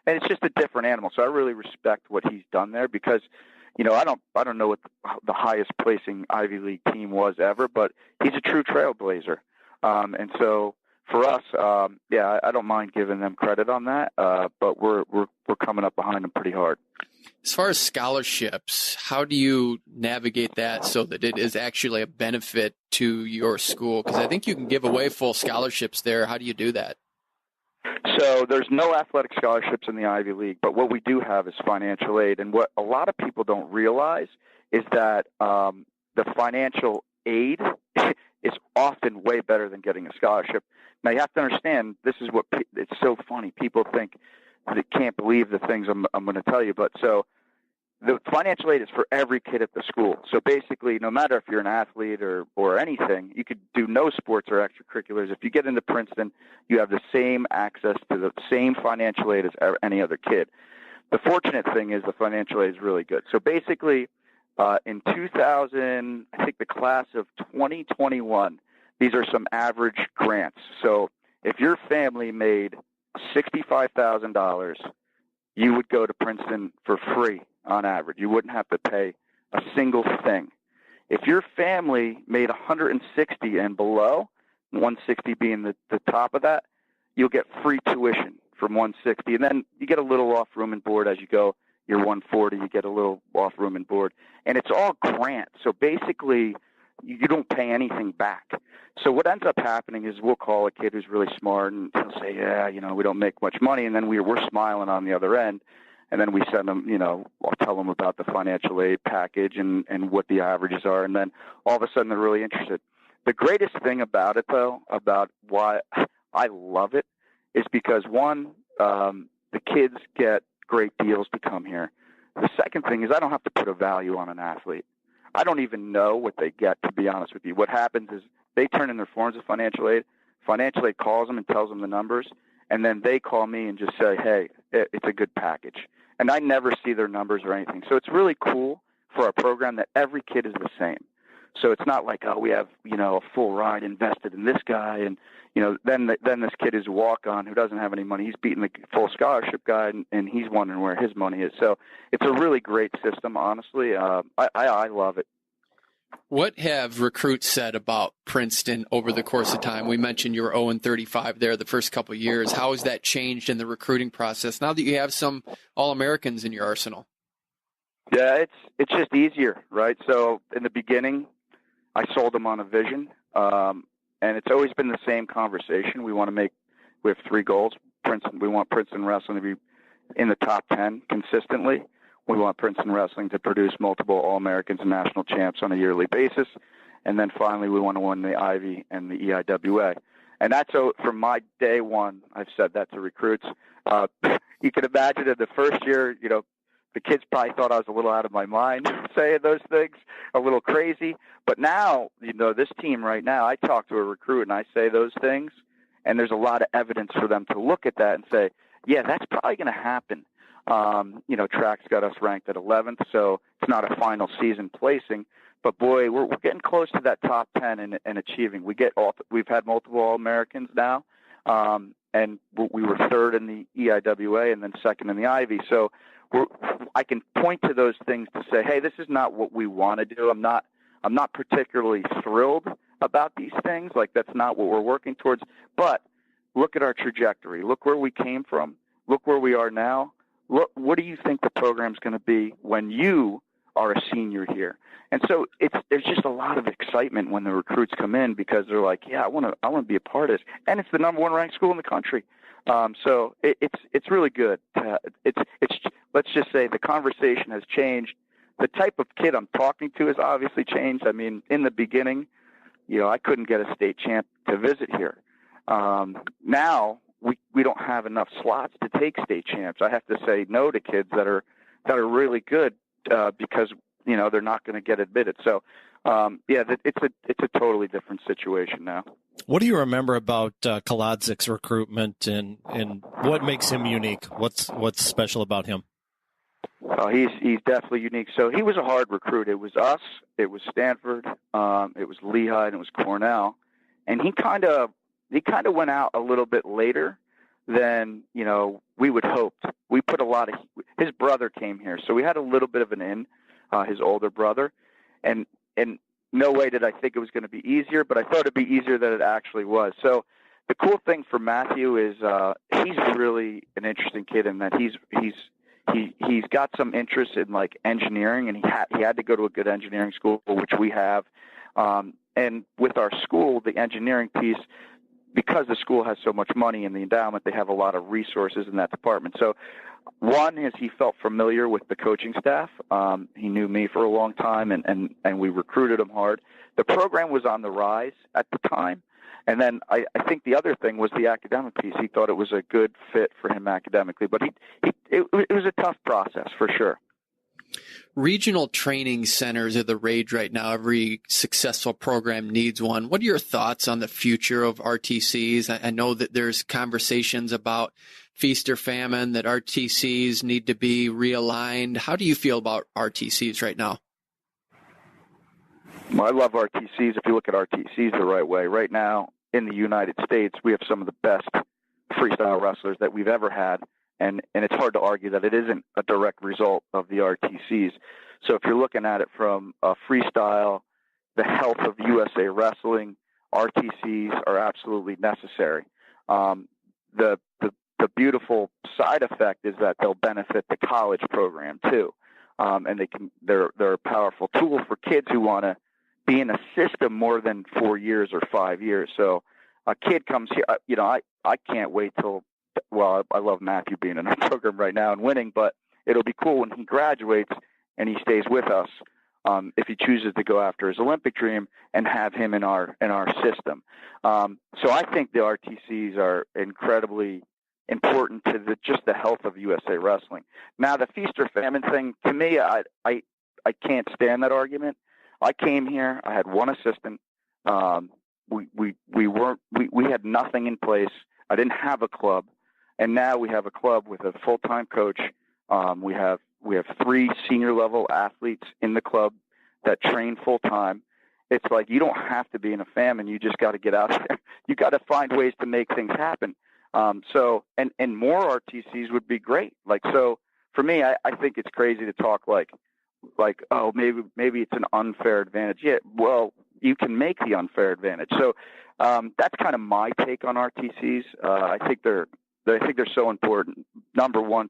it's just a different animal. So I really respect what he's done there because, I don't know what the highest placing Ivy League team was ever, but he's a true trailblazer. And so for us, I don't mind giving them credit on that, but we're coming up behind them pretty hard. As far as scholarships, how do you navigate that so that it is actually a benefit to your school? Because I think you can give away full scholarships there. How do you do that? So there's no athletic scholarships in the Ivy League, but what we do have is financial aid. And what a lot of people don't realize is that the financial aid is often way better than getting a scholarship. Now, you have to understand, this is what it's so funny. People think they can't believe the things I'm going to tell you. But so the financial aid is for every kid at the school. So basically, no matter if you're an athlete or anything, you could do no sports or extracurriculars. If you get into Princeton, you have the same access to the same financial aid as any other kid. The fortunate thing is the financial aid is really good. So basically, in 2000, I think the class of 2021, these are some average grants. So if your family made $65,000, you would go to Princeton for free on average. You wouldn't have to pay a single thing. If your family made 160 and below, 160 being the top of that, you'll get free tuition from 160. And then you get a little off room and board as you go. You're 140, you get a little off room and board. And it's all grant. So basically, you don't pay anything back. So what ends up happening is we'll call a kid who's really smart, and he'll say, we don't make much money. And then we're smiling on the other end. And then we send them, I'll tell them about the financial aid package and what the averages are. And then all of a sudden they're really interested. The greatest thing about it, though, about why I love it, is because, one, the kids get great deals to come here. The second thing is I don't have to put a value on an athlete. I don't even know what they get, to be honest with you. What happens is they turn in their forms of financial aid. Financial aid calls them and tells them the numbers, and then they call me and just say, hey, it's a good package. And I never see their numbers or anything. So it's really cool for our program that every kid is the same. So it's not like, we have, a full ride invested in this guy, and, then this kid is a walk-on who doesn't have any money. He's beating the full scholarship guy, and he's wondering where his money is. So it's a really great system, honestly. I love it. What have recruits said about Princeton over the course of time? We mentioned you were 0-35 there the first couple of years. How has that changed in the recruiting process now that you have some All-Americans in your arsenal? Yeah, it's just easier, right? So in the beginning, I sold them on a vision, and it's always been the same conversation. We have 3 goals. We want Princeton Wrestling to be in the top 10 consistently. We want Princeton Wrestling to produce multiple All-Americans and national champs on a yearly basis. And then finally, we want to win the Ivy and the EIWA. And that's from my day one, I've said that to recruits. You can imagine in the first year, the kids probably thought I was a little out of my mind saying those things, a little crazy. But now, this team right now, I talk to a recruit and I say those things, and there's a lot of evidence for them to look at that and say, yeah, that's probably going to happen. Track's got us ranked at 11th, so it's not a final season placing. But boy, we're getting close to that top 10 and achieving. We've had multiple All-Americans now, and we were 3rd in the EIWA and then 2nd in the Ivy. So I can point to those things to say, hey, this is not what we want to do. I'm not particularly thrilled about these things. Like, that's not what we're working towards. But look at our trajectory. Look where we came from. Look where we are now. What do you think the program's going to be when you are a senior here? And so there's just a lot of excitement when the recruits come in because they're like, yeah, I want to be a part of this. And it's the number 1 ranked school in the country. So it's really good. Let's just say the conversation has changed. The type of kid I'm talking to has obviously changed. I mean, in the beginning, I couldn't get a state champ to visit here. Now we don't have enough slots to take state champs. I have to say no to kids that are really good because they're not going to get admitted. So it's a totally different situation now. What do you remember about Koladzik's recruitment and what makes him unique? What's special about him? He's definitely unique. So he was a hard recruit. It was us, it was Stanford, it was Lehigh, and it was Cornell. and he kind of went out a little bit later than, you know, we would hope. We put a lot of his brother came here, so we had a little bit of an in, his older brother, and no way did I think it was going to be easier, but I thought it'd be easier than it actually was. So the cool thing for Matthew is he's really an interesting kid in that he's got some interest in like engineering, and he had to go to a good engineering school, which we have. And with our school, the engineering piece, because the school has so much money in the endowment, they have a lot of resources in that department. So one is he felt familiar with the coaching staff. He knew me for a long time, and we recruited him hard. The program was on the rise at the time. And then I think the other thing was the academic piece. He thought it was a good fit for him academically, but it was a tough process for sure. Regional training centers are the rage right now. Every successful program needs one. What are your thoughts on the future of RTCs? I know that there's conversations about feast or famine, that RTCs need to be realigned. How do you feel about RTCs right now? Well, I love RTCs if you look at RTCs the right way. Right now in the United States, we have some of the best freestyle wrestlers that we've ever had. And it's hard to argue that it isn't a direct result of the RTCs. So if you're looking at it from freestyle, the health of USA wrestling, RTCs are absolutely necessary. The beautiful side effect is that they'll benefit the college program too, and they're a powerful tool for kids who want to be in a system more than 4 years or 5 years. So a kid comes here, you know, I can't wait till. Well, I love Matthew being in our program right now and winning, but it'll be cool when he graduates and he stays with us, if he chooses to go after his Olympic dream, and have him in our system. So I think the RTCs are incredibly important to just the health of USA wrestling. Now, the feast or famine thing, to me, I can't stand that argument. I came here, I had one assistant. We had nothing in place. I didn't have a club. And now we have a club with a full-time coach. We have 3 senior-level athletes in the club that train full-time. It's like you don't have to be in a famine. You just got to get out there. You got to find ways to make things happen. So more RTCs would be great. Like, so for me, I think it's crazy to talk like oh, maybe it's an unfair advantage. Yeah, well, you can make the unfair advantage. So that's kind of my take on RTCs. I think they're so important. Number one,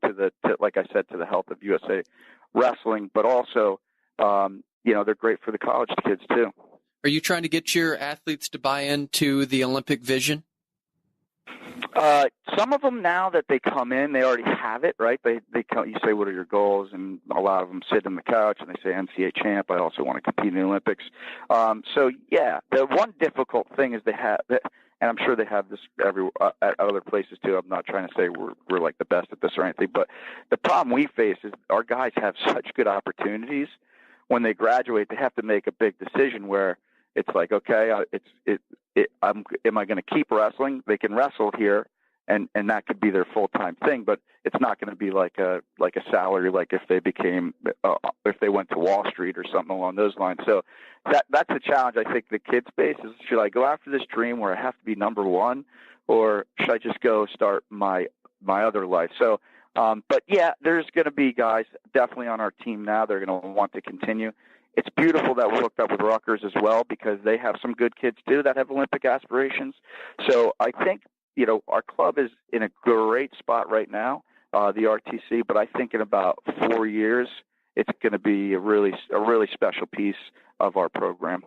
like I said, to the health of USA wrestling, but also, they're great for the college kids too. Are you trying to get your athletes to buy into the Olympic vision? Some of them, now that they come in, they already have it, right? They come, you say, what are your goals? And a lot of them sit on the couch and they say, NCAA champ, I also want to compete in the Olympics. So yeah, the one difficult thing is they have, and I'm sure they have this at other places too. I'm not trying to say we're like the best at this or anything, but the problem we face is our guys have such good opportunities. When they graduate, they have to make a big decision where it's like, okay, am I going to keep wrestling? They can wrestle here, and that could be their full-time thing, but it's not going to be like a salary, like if they went to Wall Street or something along those lines. So that's the challenge I think the kids face is, should I go after this dream where I have to be number one, or should I just go start my other life? So, but yeah, there's going to be guys definitely on our team now. They're going to want to continue. It's beautiful that we're hooked up with Rutgers as well, because they have some good kids too that have Olympic aspirations. So I think, our club is in a great spot right now, the RTC, but I think in about 4 years, it's going to be a really special piece of our program.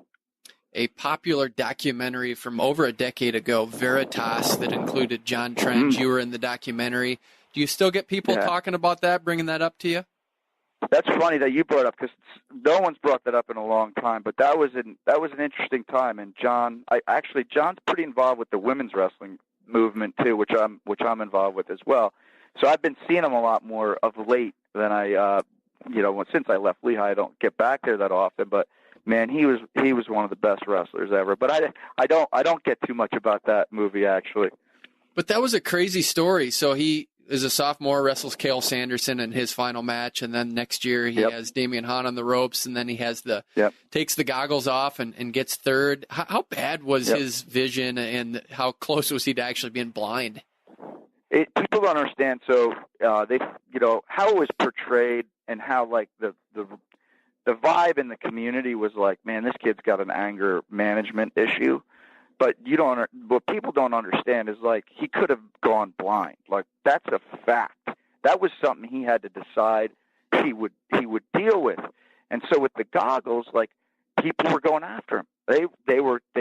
A popular documentary from over a decade ago, Veritas, that included John Trent. You were in the documentary. Do you still get people talking about that, bringing that up to you? That's funny that you brought up, because no one's brought that up in a long time. But that was an interesting time. And John's pretty involved with the women's wrestling movement too, which I'm involved with as well. So I've been seeing him a lot more of late than since I left Lehigh. I don't get back there that often, but man, he was one of the best wrestlers ever. But I don't get too much about that movie actually. But that was a crazy story. So he as a sophomore, wrestles Cael Sanderson in his final match, and then next year he has Damian Hahn on the ropes, and then he has takes the goggles off and gets third. How bad was his vision, and how close was he to actually being blind? People don't understand. So they, how it was portrayed and how like the vibe in the community was like, man, this kid's got an anger management issue. But what people don't understand is like he could have gone blind. Like that's a fact. That was something he had to decide he would deal with. And so with the goggles, like people were going after him. They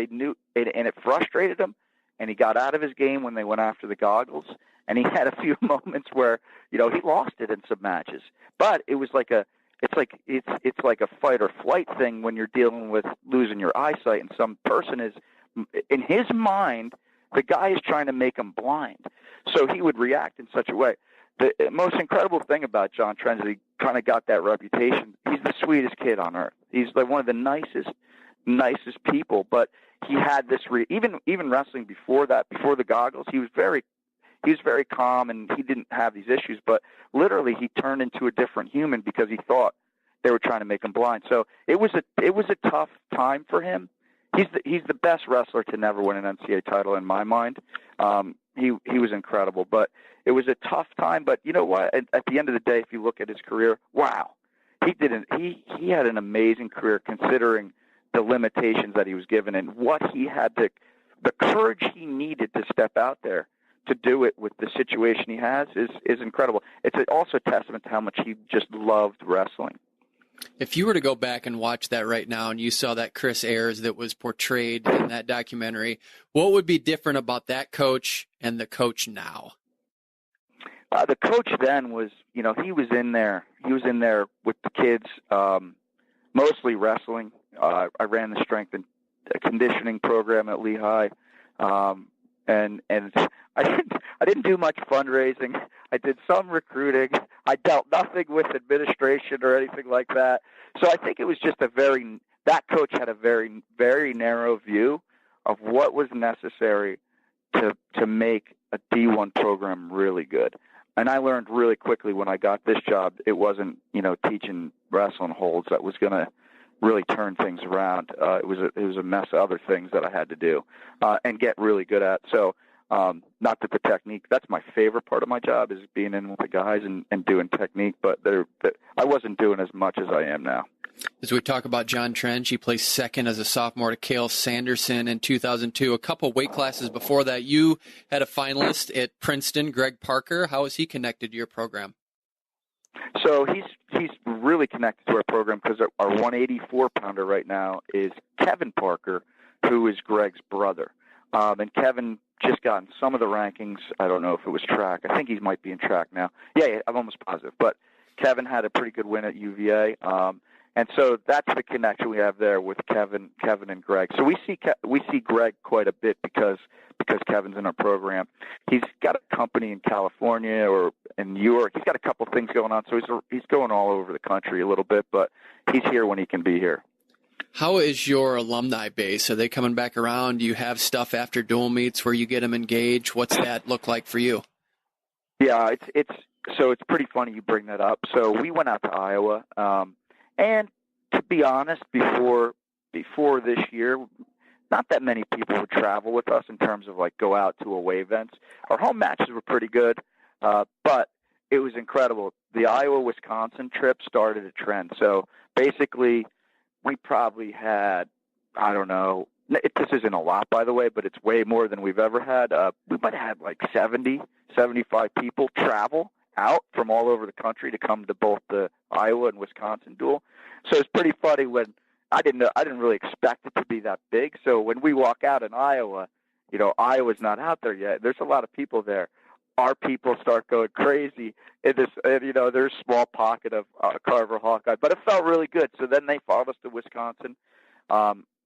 knew, and it frustrated him. And he got out of his game when they went after the goggles. And he had a few moments where he lost it in some matches. But it was like it's like a fight or flight thing when you're dealing with losing your eyesight, and some person is. In his mind, the guy is trying to make him blind. So he would react in such a way. The most incredible thing about John Trent is he kind of got that reputation. He's the sweetest kid on earth. He's like one of the nicest people. But he had this even wrestling before that, before the goggles, he was very calm and he didn't have these issues. But literally, he turned into a different human because he thought they were trying to make him blind. So it was a tough time for him. He's the best wrestler to never win an NCAA title in my mind. He was incredible, but it was a tough time. But you know what? At the end of the day, if you look at his career, wow, he had an amazing career considering the limitations that he was given and what he had the courage he needed to step out there to do it with the situation he has is incredible. It's also a testament to how much he just loved wrestling. If you were to go back and watch that right now and you saw that Chris Ayres that was portrayed in that documentary, what would be different about that coach and the coach now? The coach then was, he was in there. He was in there with the kids, mostly wrestling. I ran the strength and conditioning program at Lehigh, and I didn't do much fundraising. I did some recruiting. I dealt nothing with administration or anything like that. So I think it was just that coach had a very, very narrow view of what was necessary to make a D1 program really good. And I learned really quickly when I got this job, it wasn't, teaching wrestling holds that was going to really turn things around. It was a mess of other things that I had to do and get really good at. So not that the technique, that's my favorite part of my job is being in with the guys and doing technique, but I wasn't doing as much as I am now. As we talk about John Trent, he placed second as a sophomore to Cael Sanderson in 2002. A couple weight classes before that, you had a finalist at Princeton, Greg Parker. How is he connected to your program? So he's really connected to our program because our 184-pounder right now is Kevin Parker, who is Greg's brother. And Kevin just got in some of the rankings. I don't know if it was track. I think he might be in track now. Yeah, I'm almost positive. But Kevin had a pretty good win at UVA. And so that's the connection we have there with Kevin and Greg. So we see Greg quite a bit because Kevin's in our program. He's got a company in California or in New York. He's got a couple things going on. So he's going all over the country a little bit, but he's here when he can be here. How is your alumni base? Are they coming back around? Do you have stuff after dual meets where you get them engaged? What's that look like for you? Yeah, it's pretty funny you bring that up. So we went out to Iowa, and to be honest, before this year, not that many people would travel with us in terms of like go out to away events. Our home matches were pretty good, but it was incredible. The Iowa-Wisconsin trip started a trend. So basically, we probably had, I don't know, this isn't a lot, by the way, but it's way more than we've ever had. We might have had like 70, 75 people travel out from all over the country to come to both the Iowa and Wisconsin duel. So it's pretty funny when I didn't really expect it to be that big. So when we walk out in Iowa, Iowa's not out there yet. There's a lot of people there. Our people start going crazy in this, there's a small pocket of Carver Hawkeye, but it felt really good. So then they followed us to Wisconsin.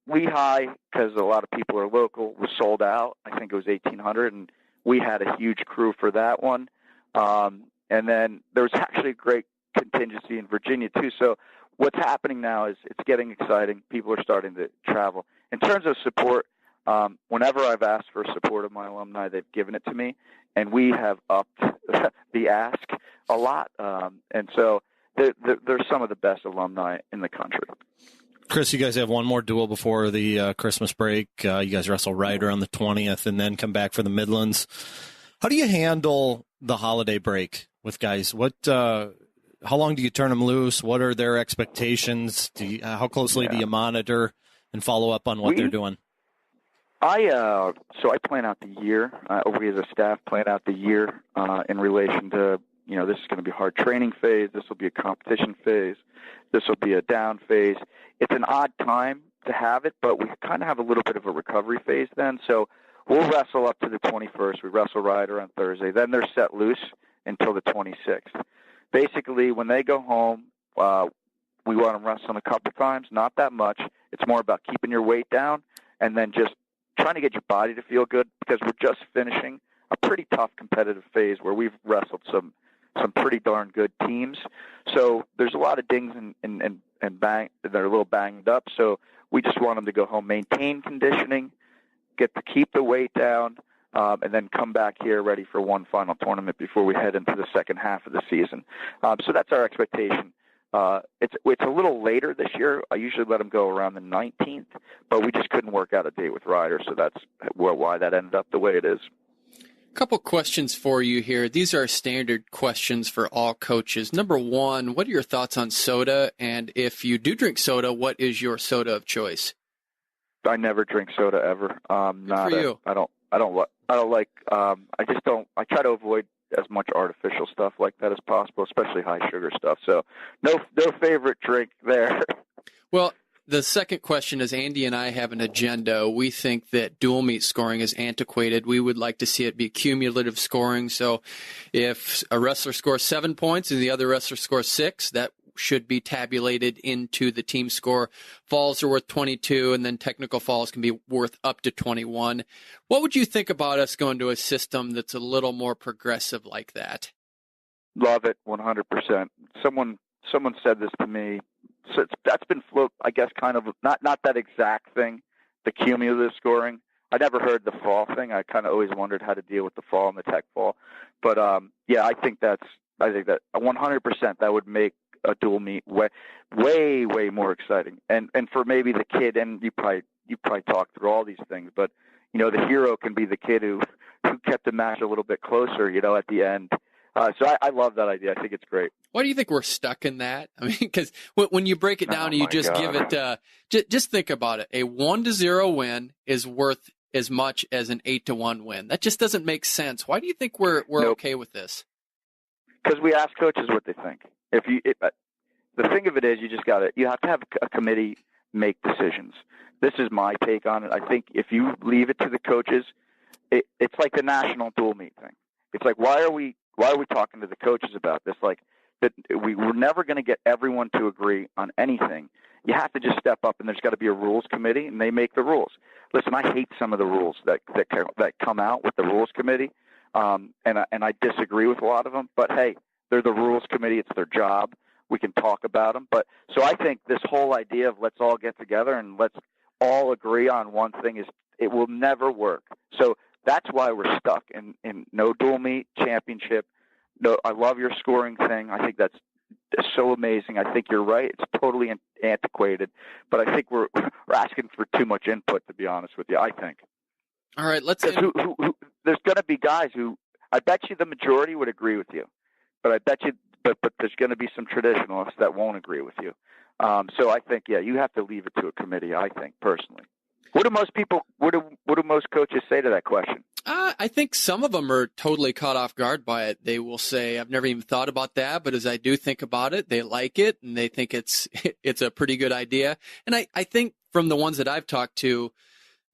Lehigh, because a lot of people are local, was sold out. I think it was 1,800, and we had a huge crew for that one. And then there was actually a great contingency in Virginia, too. So what's happening now is it's getting exciting. People are starting to travel. In terms of support, Whenever I've asked for support of my alumni, they've given it to me, and we have upped the ask a lot. And so they're some of the best alumni in the country. Chris, you guys have one more duel before the Christmas break. You guys wrestle Ryder on the 20th and then come back for the Midlands. How do you handle the holiday break with guys? How long do you turn them loose? What are their expectations? How closely do you monitor and follow up on what they're doing? So I plan out the year. We as a staff plan out the year in relation to, this is going to be a hard training phase. This will be a competition phase. This will be a down phase. It's an odd time to have it, but we kind of have a little bit of a recovery phase then. So we'll wrestle up to the 21st. We wrestle Ryder on Thursday. Then they're set loose until the 26th. Basically, when they go home, we want them wrestling a couple times, not that much. It's more about keeping your weight down and then just trying to get your body to feel good, because we're just finishing a pretty tough competitive phase where we've wrestled some pretty darn good teams. So there's a lot of dings and bang that are a little banged up. So we just want them to go home, maintain conditioning, keep the weight down, and then come back here ready for one final tournament before we head into the second half of the season. So that's our expectation. It's a little later this year. I usually let them go around the 19th, but we just couldn't work out a date with Ryder, so that's why that ended up the way it is. A couple questions for you here. These are standard questions for all coaches. Number one, what are your thoughts on soda? And if you do drink soda, what is your soda of choice? I never drink soda ever. Good for you. I try to avoid as much artificial stuff like that as possible, especially high sugar stuff. So no favorite drink there. Well, the second question is, Andy and I have an agenda. We think that dual meet scoring is antiquated. We would like to see it be cumulative scoring. So if a wrestler scores 7 points and the other wrestler scores 6, that should be tabulated into the team score. Falls are worth 22, and then technical falls can be worth up to 21. What would you think about us going to a system that's a little more progressive like that? Love it, 100%. Someone said this to me. So that's been float, I guess, kind of not that exact thing, the cumulative scoring. I never heard the fall thing. I kind of always wondered how to deal with the fall and the tech fall. But I think that 100% that would make a dual meet way more exciting. And for maybe the kid, and you probably talked through all these things, but the hero can be the kid who kept the match a little bit closer, at the end. So I love that idea. I think it's great. Why do you think we're stuck in that? I mean, because when you break it down and you just give it, just think about it. A 1-0 win is worth as much as an 8-1 win. That just doesn't make sense. Why do you think we're okay with this? Because we ask coaches what they think. The thing of it is, you have to have a committee make decisions. This is my take on it. I think if you leave it to the coaches, it's like the national dual meet thing. It's like, why are we talking to the coaches about this? Like, that we're never going to get everyone to agree on anything. You have to just step up, and there's got to be a rules committee, and they make the rules. Listen, I hate some of the rules that come out with the rules committee, and I disagree with a lot of them. But hey, they're the rules committee; it's their job. We can talk about them. But so I think this whole idea of let's all get together and let's all agree on one thing it will never work. So that's why we're stuck in no dual meet championship. No, I love your scoring thing. I think that's so amazing. I think you're right. It's totally antiquated, but I think we're asking for too much input, to be honest with you. I think. All right, let's. There's going to be guys who I bet you the majority would agree with you, but I bet you, but there's going to be some traditionalists that won't agree with you. So I think, you have to leave it to a committee. I think personally. What do most coaches say to that question? I think some of them are totally caught off guard by it. They will say, I've never even thought about that, but as I do think about it, they like it and they think it's a pretty good idea. And I think from the ones that I've talked to,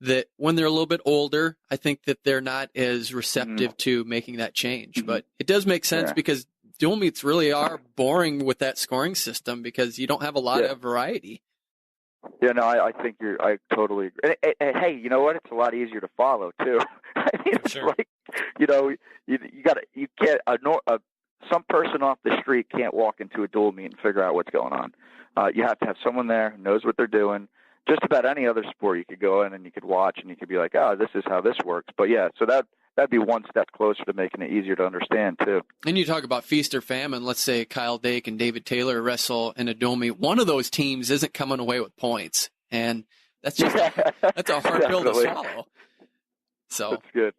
that when they're a little bit older, I think that they're not as receptive to making that change. Mm-hmm. But it does make sense because dual meets really are boring with that scoring system because you don't have a lot of variety. Yeah, no, I think I totally agree. And hey, you know what? It's a lot easier to follow too. I mean, it's like, you can't, some person off the street can't walk into a dual meet and figure out what's going on. You have to have someone there who knows what they're doing, just about any other sport you could go in and you could watch and you could be like, oh, this is how this works. But yeah, so that'd be one step closer to making it easier to understand too. And you talk about feast or famine. Let's say Kyle Dake and David Taylor wrestle in a domi. One of those teams isn't coming away with points, and that's just that's a hard pill to swallow. So that's good.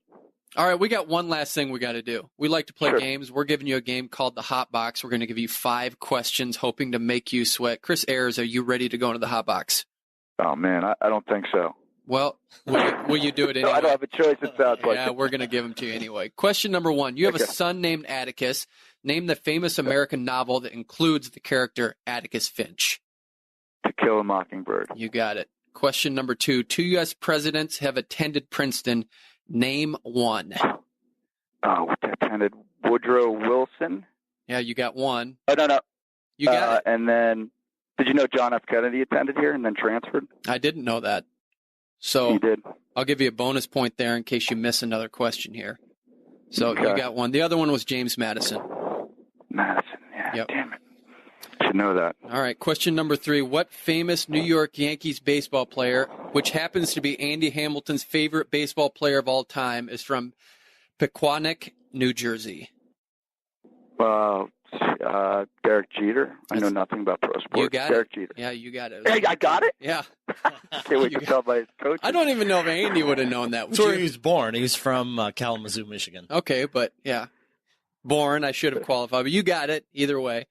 All right, we got one last thing we got to do. We like to play games. We're giving you a game called the Hot Box. We're going to give you 5 questions, hoping to make you sweat. Chris Ayres, are you ready to go into the Hot Box? Oh man, I don't think so. Well, will you do it anyway? No, I don't have a choice. It sounds like. Yeah, we're going to give them to you anyway. Question number 1. You have a son named Atticus. Name the famous American novel that includes the character Atticus Finch. To Kill a Mockingbird. You got it. Question number 2. 2 U.S. presidents have attended Princeton. Name one. Oh, attended Woodrow Wilson. Yeah, you got one. Oh, no. You got it. And then, did you know John F. Kennedy attended here and then transferred? I didn't know that. So he did. I'll give you a bonus point there in case you miss another question here. So You got one. The other one was James Madison. Madison, yeah. Yep. Damn it. I should know that. All right, question number 3. What famous New York Yankees baseball player, which happens to be Andy Hamilton's favorite baseball player of all time, is from Pequannock, New Jersey? Derek Jeter. I know nothing about pro sports. You got Derek it. Jeter. Yeah, you got it. Hey, I got it? Yeah. Can't wait to tell by his coach. I don't even know if Andy would have known that. That's where he was born. He's from Kalamazoo, Michigan. Okay, but yeah. Born, I should have qualified, but you got it either way.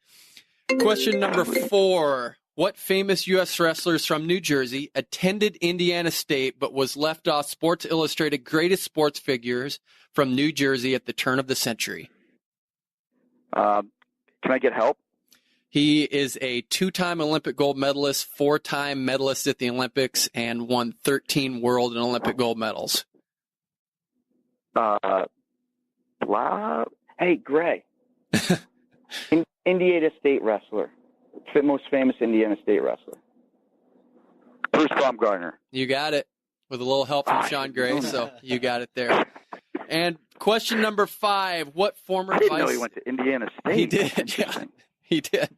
Question number 4. What famous U.S. wrestlers from New Jersey attended Indiana State but was left off Sports Illustrated Greatest Sports Figures from New Jersey at the turn of the century? Can I get help? He is a 2-time Olympic gold medalist, 4-time medalist at the Olympics, and won 13 world and Olympic gold medals. Hey, Gray. Indiana State wrestler. Most famous Indiana State wrestler. Bruce Baumgartner. You got it. With a little help from Sean Gray, so you got it there. And question number 5. What former I didn't know he went to Indiana State. He did, yeah. He did.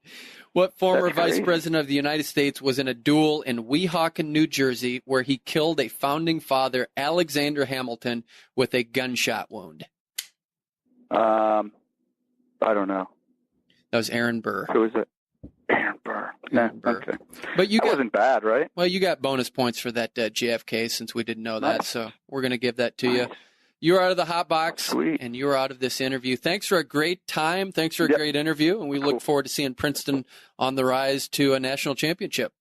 What former vice president of the United States was in a duel in Weehawken, New Jersey, where he killed a founding father, Alexander Hamilton, with a gunshot wound? I don't know. That was Aaron Burr. Who was it? Aaron Burr. Nah, Burr. Okay. But that wasn't bad, right? Well, you got bonus points for that JFK since we didn't know that, so we're going to give that to you. You're out of the Hot Box, Sweet. And you're out of this interview. Thanks for a great time. Thanks for a great interview, and we look forward to seeing Princeton on the rise to a national championship.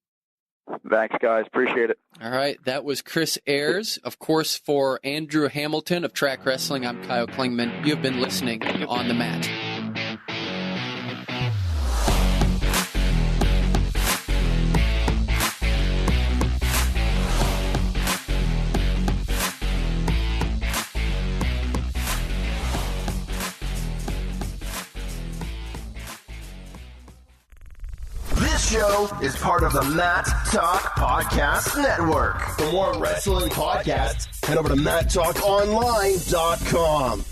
Thanks, guys. Appreciate it. All right. That was Chris Ayres. Of course, for Andrew Hamilton of Track Wrestling, I'm Kyle Klingman. You've been listening On the Mat. This show is part of the Mat Talk Podcast Network. For more wrestling podcasts, head over to MatTalkOnline.com.